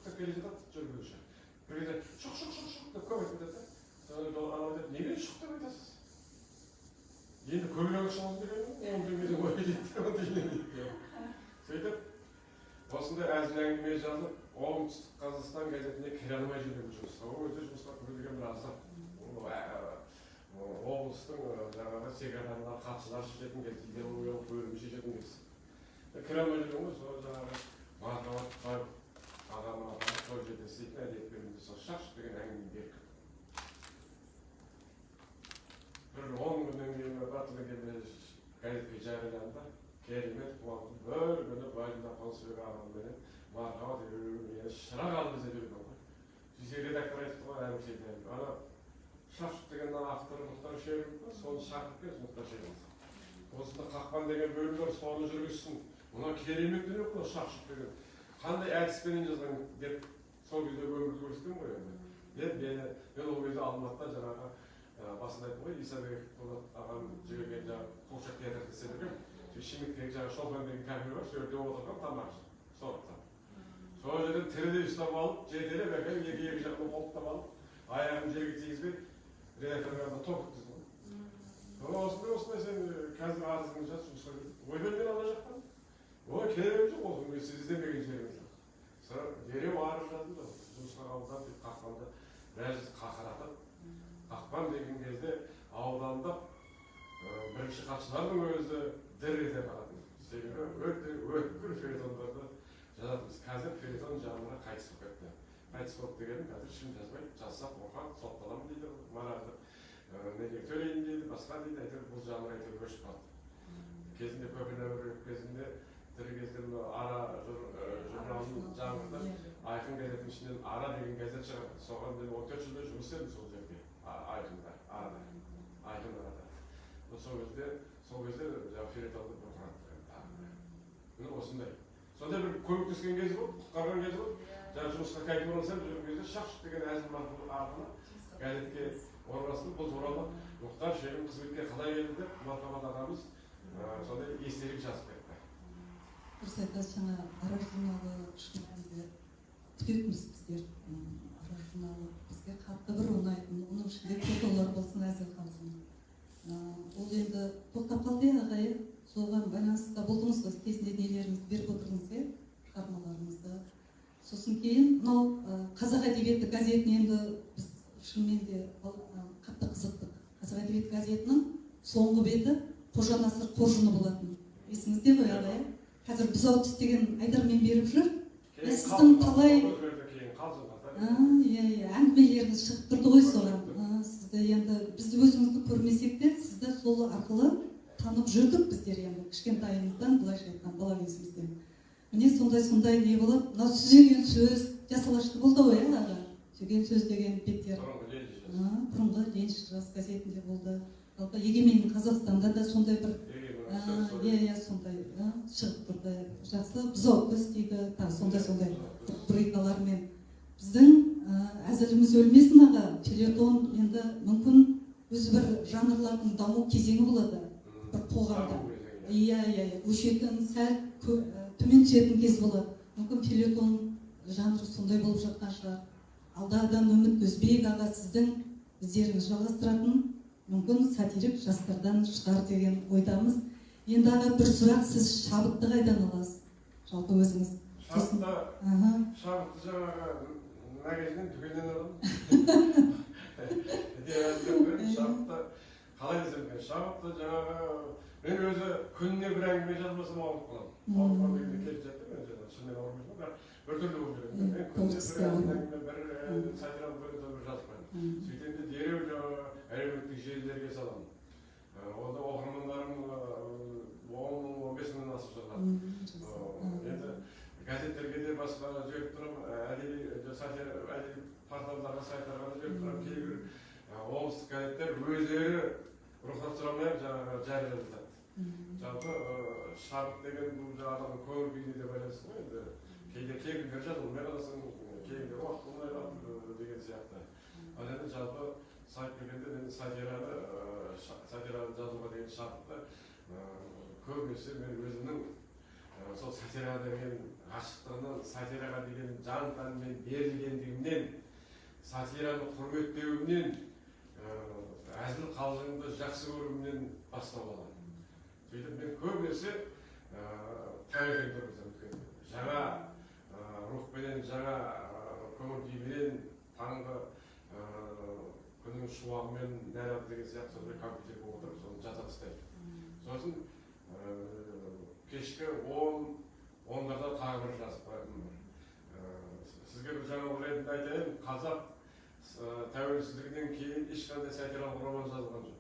деп келе жатады жүргізуші. Bir кезде шұқ деп көп айтып кетеді. Sonra анау айтады, неге шұқ деп айтасыз? Енді көбірек ақшаңыз беремін, 10 теңгеден ой дейді. Сөйтіп, осындай әзіл әңгіме жазып, Оңтүстік Қазақстан газетіне кіре алмай жүрген жұмыс. Ол өте жұмысқа кірген бір азап. Облыстың жаңағы секретарлар, хатшылар шешетін кез, идеологиялық бөлімі шешетін кез. Кіре алмай жүрген ғой, сол жаңағы махаббат қойып, ағама той жерде істейтін әдет берімде сол шақ-шұқ деген әңгіме беріп. Bir 10 günden кейін батылы келе газетке жарияланды. Керемет қуанып, бір күні Байдың Қонысбек ағамменен махаббат мені шырақ алып іздеп жүрген ғой. Сөйтсе редактор айтты ғой, әмір сейді. Ана шақ-шұқ деген авторы Мұхтар Шерімов, соны шақырып келді Мұхтар Шерімов. Осында қақпан деген бөлім бар, соны жүргізсін. Мына керемет дүние ғой шақ-шұқ деген. Қандай әдіспенен жазған деп сол кезде өмірді көрсеткен ғой енді. Мен ол кезде Алматыда жаңағы басында айттым ғой, Исабек Болат ағам жіберген жаңағы Қуыршақ театрда істеп жүрген. Шимиктегі жаңағы Шолпан деген кафе бар, сол жерде отырған тамақ соғыттан. Сол жерден тірідей ұстап алып, жетелеп әкеліп екі жақтан қолтықтап алып, аяғын жерге тигізбей, редакторға топ өткіздім ғой. Осындай сен қазір арызыңды жаз жұмысқа келдің. Ойбай мен ана жақтан. Ой, керек жоқ ол күнге сіз іздемеген жеріңіз жоқ. Дереу арыз жаздым да, жұмысқа қабылдап деп қақпанды біраз қақыратып. Қақпан деген кезде аудандық бірінші хатшылардың өзі дір ете қалатын. Себебі өткір фельетондарды жазатынбыз. Қазір фельетон жанры қайтыс болып кетті. Қайтыс болып дегенім қазір шын жазбай, жазсақ оқақ, сотталамын дейді, марады. Неге төлейін дейді, басқа дейді, әйтеуір бұл жанр әйтеуір өшіп қалды. Кезінде Көпен Әмірбек кезінде тірі кезде ара журналын жаңғыртып, айқын газеттің ішінен ара деген газет шығарды. Соған мен 14 жылда жұмыс істедім сол жерде. Айқында, арада, айқын арада. Сол кезде фельетонды бір құрады. Міне осындай. Сондай бір көмектескен кез болды, құтқарған кез болды. Жаңа жұмысқа қайтып оралсам, жүрген кезде шақ-шұқ деген әзіл арқылы газетке орналастырып, бұл туралы Мұхтар Шерімов қызметке қалай келді деп, Махаббат ағамыз сондай естелік жазып кетті. Дұрыс айтасыз, жаңа ара журналы шынымен күтетінбіз біздер. Ара журналы бізге қатты бір ұнайтын, оның ішінде фотолар болсын, әзіл қалсын. Ол енді тоқтап қалды ағайы, соған байланысты болдыңыз ғой, кезінде нелеріңізді беріп отырдыңыз, шығармаларыңызды. Сосын кейін, мынау қазақ әдебиеті газетіне енді біз шынымен де қатты қызықтық. Қазақ әдебиеті газетінің соңғы беті Қожа Насыр Қоржыны болатын. Есіңізде ғой ағай? Қазір бұзау түс деген айдармен беріп жүр. Сіздің талай әңгімелеріңіз шығып тұрды ғой соған. Сізді енді біз өзіңізді көрмесек те, сізді сол арқылы танып жүрдік біздер енді кішкентайымыздан, былайша айтқан бала кезімізден. Міне сондай не болады? Мына сүзеген сөз жасалашты болды ғой аға? Сүзеген сөз деген беттер. Бұрынғы Лениншіл жас газетінде болды. Егемен Қазақстанда да сондай бір сондай шығып тұрды. Жақсы бұзау көз дейді, сондай бригадалармен. Біздің әзіліміз өлмесін аға, фельетон енді мүмкін өзі бір жанрлардың даму кезеңі болады бір қоғамда. Өшетін, сәл төмен түсетін кез болады. Мүмкін фельетон жанры сондай болып жатқан шығар. Алдадан үміт Өзбек аға сіздің іздеріңіз жалғастыратын мүмкін сатирик жастардан шығар деген ойдамыз. Енді аға бір сұрақ, сіз шабытты қайдан аласыз? Жалпы өзіңіз. Шабытты жаңағы магазиннен, дүкеннен аламын. Шабытты қалай десем екен, шабытты жаңағы мен өзі күніне бір әңгіме жазбасам ауырып қаламын. Ауырып қалып келіп жатыр, мен шынымен ауырмаймын, бірақ біртүрлі болып жүреді. Мен күніне бір әңгіме, бір сатиралық бір жазып қоямын. Сөйтемде дереу жаңағы әлеуметтік желілерге саламын. Онда оқырмандарым 10-15 мыңнан асып жатады. Енді газеттерге де басқа жіберіп тұрамын, әдеби порталдарға, сайттарға да жіберіп тұрамын. Кейбір облыстық газеттер өздері рұқсат сұрамай жаңағы жариялап жатады. Жалпы шабыт деген бұл адамның көңіл күйіне де байланысты ғой. Енді кейде күндер жазылмай қаласың, кейде уақыт болмай қалады деген сияқты. Ал енді жалпы сайт келгенде мен сатираны жазуға деген шабытты көбінесе мен өзімнің сол сатираға деген ғашықтығынан, сатираға деген жан тәнмен берілгендігімнен, сатираны құрметтеуімнен, әзіл қалжыңды жақсы көруімнен бастау алады. Сөйтіп мен көбінесе тәуекел тұрғызамын. Жаңа рухпенен, жаңа көңіл күймен, таңғы күннің шуағымен нәрап деген сияқты сондай компьютерге отырып соны жаза бастаймын. Сосын кешкі 10-10-дарда тағы бір жазып қоятыным бар. Сізге бір жаңа ретінде айтайын, қазақ тәуелсіздігінен кейін ешқандай сатиралық роман жазылған жоқ.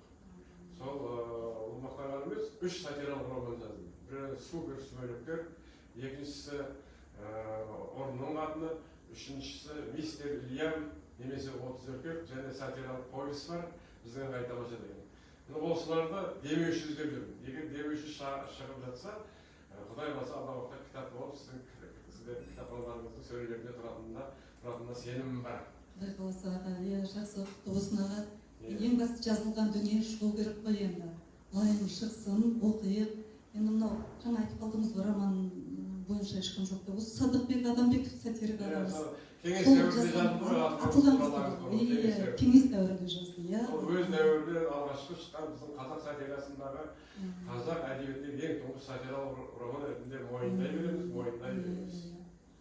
Сол мақтанған емес, 3 сатиралық роман жаздым. Бірі «Супер сүмелектер», екіншісі «Орынның қатыны», үшіншісі «Мистер Ильям» немесе 30 еркек, және сатиралық повесть бар, біздің айтамаша деген. Осыларды демеуші іздеп жүрмін. Егер демеуші шығып жатса, Құдай қаласа алдағы уақытта кітап болып, сіздердің кітапханаларыңыздың сөрелерінде тұратынына сенімім бар. Құдай қаласа аға, жақсы құтты болсын аға. Ең басты жазылған дүние шығу керек қой енді. Лайым шықсын, оқиық. Енді мынау жаңа айтып қалдыңыз ғой, роман бойынша ешкім жоқ деп. Осы Садықбек Адамбеков сатирик ағамыз. Кеңес дәуірінде жазылды ғой, кеңес дәуірінде жазды, иә. Өз дәуірде алғашқы шыққан біздің қазақ сатирасындағы қазақ әдебиетіндегі ең тұңғыш сатиралық роман ретінде мойындай береміз.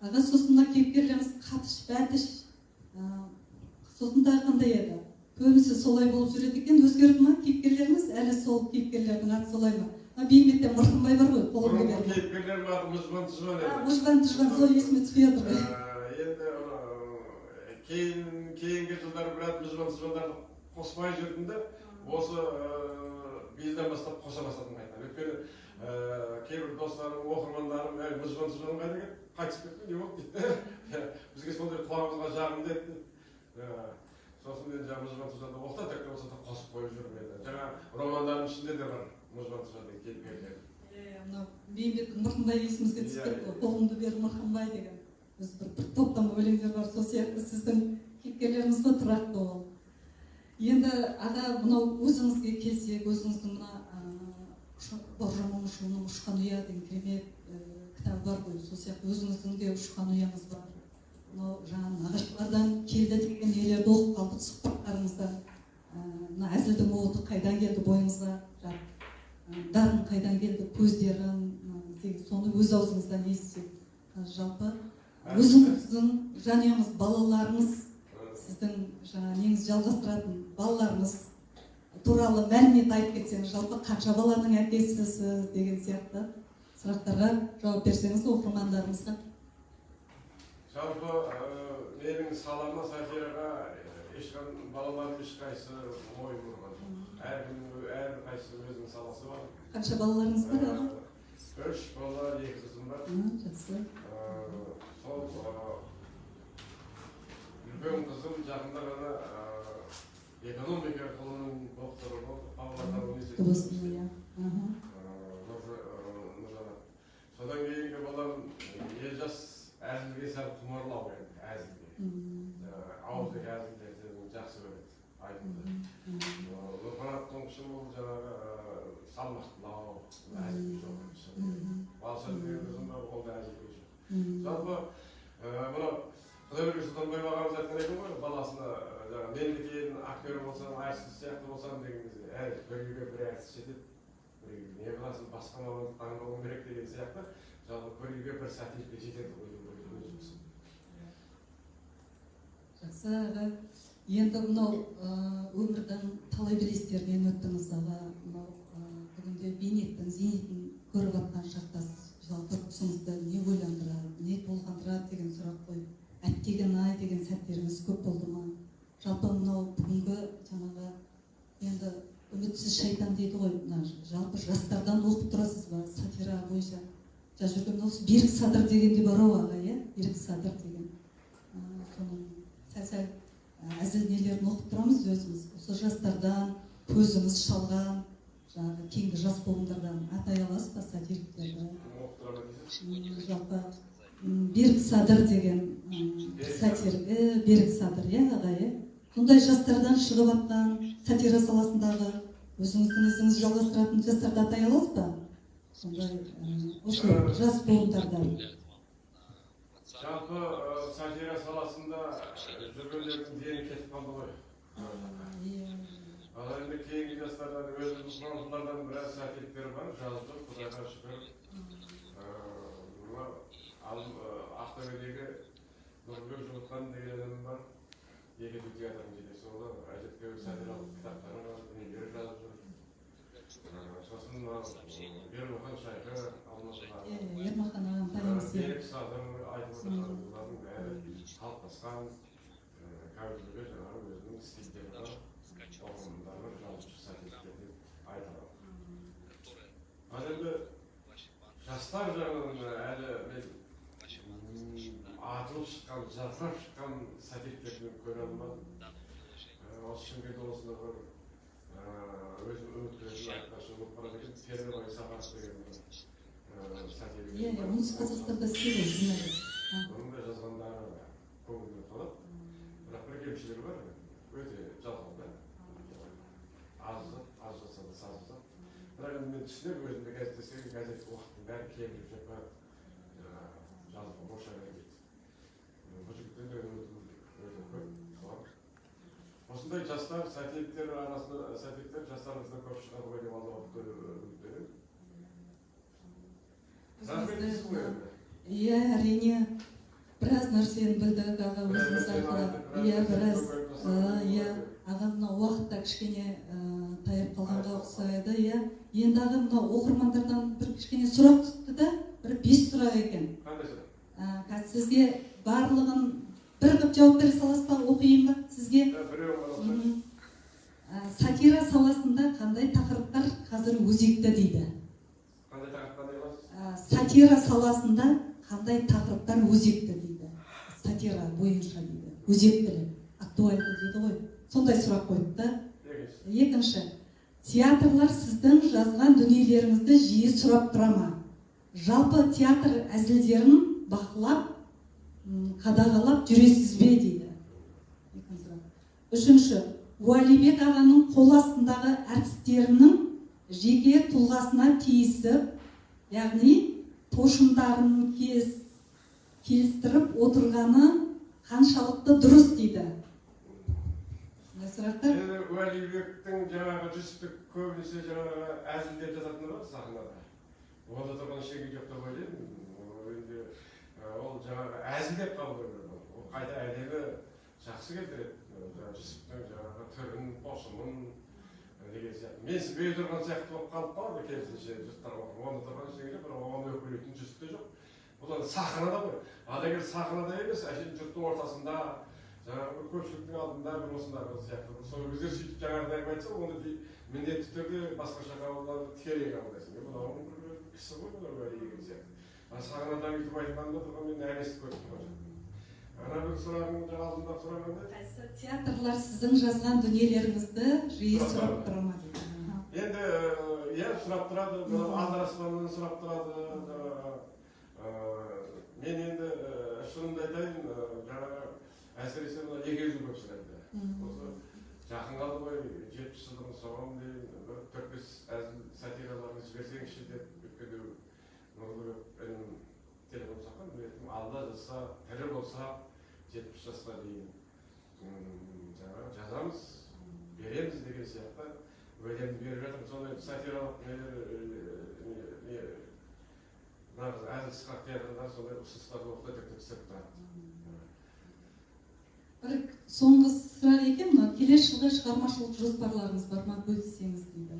Аға, сосын мына кейіпкерлеріміз Қатыш, Бәтіш, сосын тағы қандай еді? Көбісі солай болып жүреді екен, өзгерді ма кейіпкерлеріміз? Әлі сол кейіпкерлердің аты солай ма? Бейімбеттен Мырқымбай бар ғой, қолымда берді. Кейіпкерлерім аты Мұжбан Тыжбан еді. Мұжбан Тыжбан, сол есіме түспей отыр ғой. Енді кейінгі жылдары біраз Мұжбан Тыжбандарды қоспай жүрдім де, осы биылдан бастап қоса бастадым қайтадан. Өйткені кейбір достарым, оқырмандарым, Мұжбан Тыжбан қайда кетті? Қайтып кетті, не болды дейді. Бізге сондай құлағымызға жағымды еді. Сосын мен жаңа Мұжбан Тыжбанды оқта-текте болса да қосып қойып жүрмін енді. Жаңа романдарым ішінде де бар Мұжбан Тыжбан деген кейіпкерлер. Мынау Бейімбеттің Мырқымбай есімізге түсіп кетті, қолымды бер Мырқымбай деген. Өзі бір топтама өлеңдер бар, сол сияқты сіздің кейіпкерлеріңіз ғой тұрақты ол. Енді аға, мынау өзіңізге келсек, өзіңіздің мына Бауыржан Момышұлының «Ұшқан ұя» деген керемет кітабы бар ғой, сол сияқты өзіңіздің де ұшқан ұяңыз бар. Мынау жаңағы нағашылардан келді деген нелерді оқып қалдық сұхбаттарыңызда. Мына әзілдің оты қайдан келді бойыңызға, дарын қайдан келді, көздерін, соны өз аузыңыздан естісек. Жалпы өзіңіздің жанұяңыз, балаларыңыз, сіздің жаңа неңіз жалғастыратын балаларыңыз туралы мәлімет айтып кетсеңіз, жалпы қанша баланың әкесісіз деген сияқты сұрақтарға жауап берсеңіз оқырмандарымызға. Жалпы менің салама сатираға балаларым ешқайсысы мойын бұрған жоқ. Әрқайсысы өзінің саласы бар. Қанша балаларыңыз бар аға? 3 бала, 2 қызым бар. Жақсы. Сол үлкен қызым жақында ғана экономика ғылымының докторы болды, Павлодар университетінде. Содан кейінгі балам елжас әзілге сәл құмарлау енді, әзілге. Ауыздық әзілдерді жақсы көреді, айтымды. Нұрқанат тұңғышым ол жаңағы салмақтылау, әзілге жоқ. Балшан деген қызым бар, ол да әзілге жоқ. Жалпы, Құдайберген Сұлтанбаев ағамыз айтқан екен ғой, баласына жаңағы мемлекет актер болсам, әртіс сияқты болсам деген кезде, бір үйге бір әртіс жетеді. Не қыласың, басқа мамандық таңдауың керек деген сияқты, жалпы бір үйге бір сәттілікке жетеді ғой. Жақсы аға, енді мынау өмірдің талай белестерінен өттіңіз аға. Мынау бүгінде бейнеттің зейнетін көріп жатқан шақтасыз. Жалпы тұсыңызды не ойландырады, не толғандырады деген сұрақ қойып, әттеген-ай деген сәттеріңіз көп болды ма? Жалпы мынау бүгінгі жаңағы енді үмітсіз шайтан дейді ғой, жалпы жастардан оқып тұрасыз ба? Сатира бойынша жазып жүрген осы Берік Садыр деген де бар ау аға, иә? Берік Садыр деген. Соның сәл-сәл әзіл нелерін оқып тұрамыз өзіміз. Осы жастардан көзіміз шалған, жаңағы кейінгі жас буындардан атай аласыз ба сатириктерді? Жалпы Берік Садыр деген сатиргі, Берік Садыр, иә аға, иә? Сондай жастардан шығып атқан сатира саласындағы өзіңіздің ізіңіз жалғастыратын жастарды атай аласыз ба? Сондай осы жас буындардан. Жалпы сатира саласында жүргендердің дені кетіп қалды ғой. Ал енді кейінгі жастардан өзіміздің фронтlardan біраз сатириктер бар, жаздық, Құдайға шүкір. Ал Ақтөбедегі Нұргүл Жолқан деген адам бар, Егеду театрының жетекшісі, олар әдеттегі сатиралық кітаптары бар, дүниелер жазып жүр. Сосын Ермахан Шайқы, Алматыдағы Ермахан ағам танымыз. Берік Садыр айтып отырғандардың бәрі қалыптасқан, қазіргі жаңағы өзінің стильдері бар, оқырмандары жазушы сатириктер деп айта аламын. Ал енді жастар жағынан әлі мен атылып шыққан, жарқырап шыққан сатириктерді көре алмадым. Осы Шымкент облысында бір өзім үміткерлердің айтпақшы болып бара жатқан Пернебай Сапаров деген сатирик. Иә, оңтүстік Қазақстанда істейді журналист. Оның да жазғандары көңіліме қалады. Бірақ бір кемшілігі бар, өте жалқау да. аз жазса да саз жазады. Бірақ енді мен түсінемін, өзімде газет істеген газет уақыттың бәрі кеміріп жатқан жазуға боша бермейді. Бұл жігіттен де өте көп. Осындай жастар сатириктер арасында сатириктер жастарымызда көп шығады ғой деп алға үміттенемін. Иә, әрине біраз нәрсені білдік аға өзіңіз арқылы. Иә, біраз. Иә, аға мынау уақытта кішкене таяп қалғанға ұқсайды, иә. Енді аға мынау оқырмандардан бір кішкене сұрақ түсті да, бір 5 сұрақ екен. Қандай сұрақ? Қазір сізге барлығын бір қып жауап бере саласыз ба, оқиын ба сізге? Сатира саласында қандай тақырыптар қазір өзекті дейді? Қандай тақырыптар дейміз? Сатира саласында қандай тақырыптар өзекті дейді? Сатира бойынша дейді. Өзектілік, актуальды дейді ғой. Сондай сұрақ қойды да. Екінші, театрлар сіздің жазған дүниелеріңізді жиі сұрап тұра ма? Жалпы театр әзілдерін бақылап, қадағалап жүресіз бе дейді. Үшінші, Уәлибек ағаның қол астындағы әртістерінің жеке тұлғасына тиісіп, яғни пошымдарын келістіріп отырғаны қаншалықты дұрыс дейді. Уәлибектің жаңағы жүсіптік көбінесе жаңағы әзілдер жазатыны бар сахнада. Онда тұрған ештеңе жоқ деп ойлаймын. Ол жаңағы әзілдеп қалу керек. Ол қайта әдемі жақсы келтіреді. Жүсіптің жаңағы түрін, пошымын деген сияқты. Мен сізбей тұрған сияқты болып қалып қалады керісінше жұрттар оқып. Онда тұрған ештеңе жоқ, бірақ оған өкілетін жүсіп те жоқ. Бұл сахнада ғой. Ал егер сахнада емес, әшейін жұрттың ортасында, жаңағы көпшіліктің алдында бір осындағы сияқты. Сол кезде сөйтіп жаңағыдай айтса, оны міндетті түрде басқаша қабылдап тікелей қабылдайсың. Бұл оның бір кісі ғой, бұл деген сияқты. Сахнадан өйтіп айтқанда тұрған мен әнесті көріп тұрған. Ана бір сұрағың алдында сұрағанда? Театрлар сіздің жазған дүниелеріңізді жиі сұрап тұра ма дейді. Енді, иә, сұрап тұрады, Алдараспаннан сұрап тұрады. Мен енді шынымды айтайын, жаңағы әсіресе егезу көп сұрайды. Осы жақын қалды ғой, 70 жылдың соғым дейін, 4-5 әзіл сатираларын жіберсеңізші деп өткенде Нұрлыбек телефон шаққан, Алла жазса, тірі болса, 70 жасқа дейін жаңағы жазамыз, береміз деген сияқты уәдемді беріп жатырмыз. Сондай сатиралық әзіл сықақ театрында сондай ұсыныстарды оқытып түсіріп тұрады. Бір соңғы сұрақ екен, мына келесі жылғы шығармашылық жоспарларыңыз бар ма, бөліссеңіз дейді.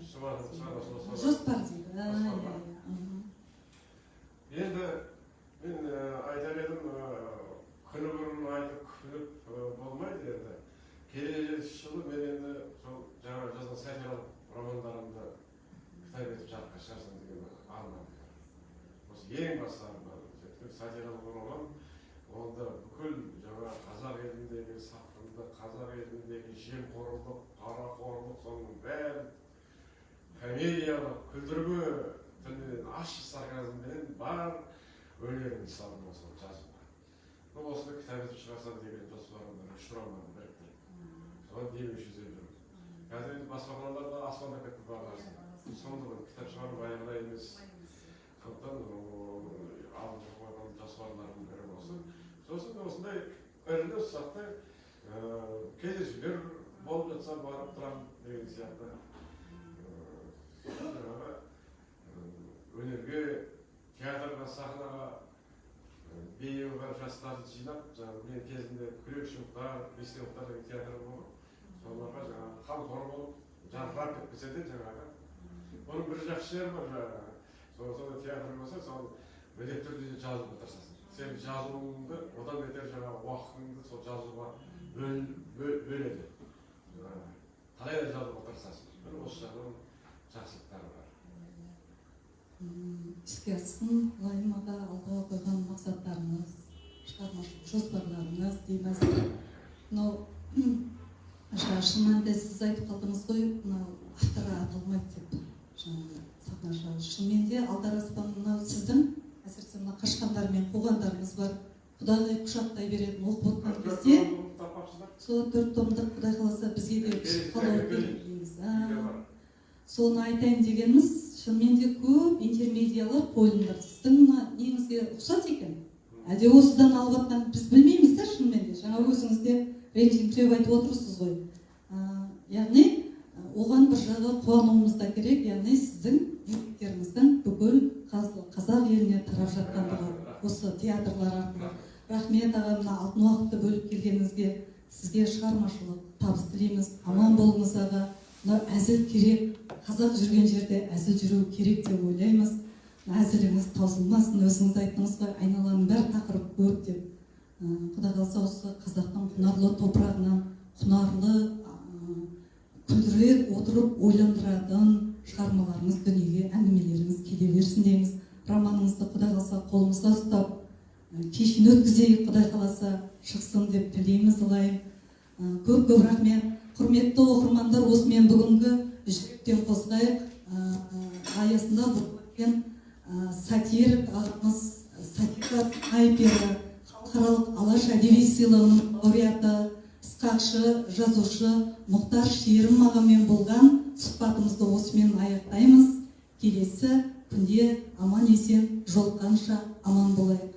Жоспар дейді. Енді мен айтар едім, күні бұрын айтып күліп болмайды енді. Келесі жылы мен енді сол жаңа жазған сатиралық романдарымды кітап етіп жарыққа шығарсам деген арман бар. Осы ең басты арман. Сатиралық роман, онда бүкіл жаңа қазақ еліндегі сатқындық, қазақ еліндегі жемқорлық, парақорлық, соның бәрін комедиялық, күлдіргі тілмен, ащы сарказммен бар өнерін салып осыны жазуға. Осыны кітап етіп шығарсам деген жоспарымда үш романды біріктіріп, соған демеуші іздеп жүрміз. Қазір енді басқа романдарда аспандап кетті бағасы. Сондықтан кітап шығарып аяғына емес. Сондықтан алдыға қойған жоспарларымның бірі осы. Сосын осындай ірілі ұсақты кездесулер болып жатса барып тұрамын деген сияқты. Өнерге, театрға, сахнаға бейнеу бар жастарды жинап, мен кезінде күрекшіліктар, бестеуіктар деген театр болып, соларға жаңағы қамқор болып, жарқырап кетпесе де жаңағы. Оның бір жақсы жері бар жаңағы. Сонда театр болса, сол міндетті түрде жазуға тырысасың. Сен жазуыңды, одан бетер жаңағы уақытыңды сол жазуға бөледі. Қалай да жазуға тырысасың. Бір осы жағынан жақсылықтары бар. Іске ассын, Лайымаға алға қойған мақсаттарыңыз, шығармашылық жоспарларыңыз дейміз. Шынымен де сіз айтып қалдыңыз ғой, авторы аталмайды деп. Шынымен де Алдараспан сіздің, әсіресе мына қашқандар мен қуғандарыңыз бар. Құдай құшақтай беретін оқып отқан кезде, сол 4 томдық Құдай қаласа бізге де қалау беріңіз. Соны айтайын дегеніміз, шынымен де көп интермедиялар қойылымдар сіздің неңізге ұқсат екен. Әлде осыдан алып жатқан біз білмейміз де шынымен де. Жаңа өзіңіз де ренжіңкіреп айтып отырсыз ғой. Яғни оған бір жағы қуануымыз да керек, яғни сіздің еңбектеріңіздің бүкіл қазақ еліне тарап жатқандығы осы театрлар арқылы. Рахмет аға, мына алтын уақытты бөліп келгеніңізге сізге шығармашылық табыс тілейміз. Аман болыңыз аға. Әзіл керек, қазақ жүрген жерде әзіл жүру керек деп ойлаймыз. Әзіліңіз таусылмасын, өзіңіз айттыңыз ғой, айналаның бәрі тақырып көп деп. Құдай қаласа осы қазақтың құнарлы топырағынан құнарлы күлдіре отырып ойландыратын шығармаларыңыз, дүниеге әңгімелеріңіз келе берсін дейміз. Романыңызды Құдай қаласа қолымызға ұстап, кешін өткізейік, Құдай қаласа шықсын деп тілейміз. Көп-көп рахмет. Құрметті оқырмандар, осымен бүгінгі жүректен қозғайық аясында өткен сатирик ағамыз, сатира снайпері, халықаралық Алаш әдеби сыйлығының лауреаты, сықақшы, жазушы Мұхтар Шерім ағамен болған сұхбатымызды осымен аяқтаймыз. Келесі күнде аман есен жолыққанша аман болайық.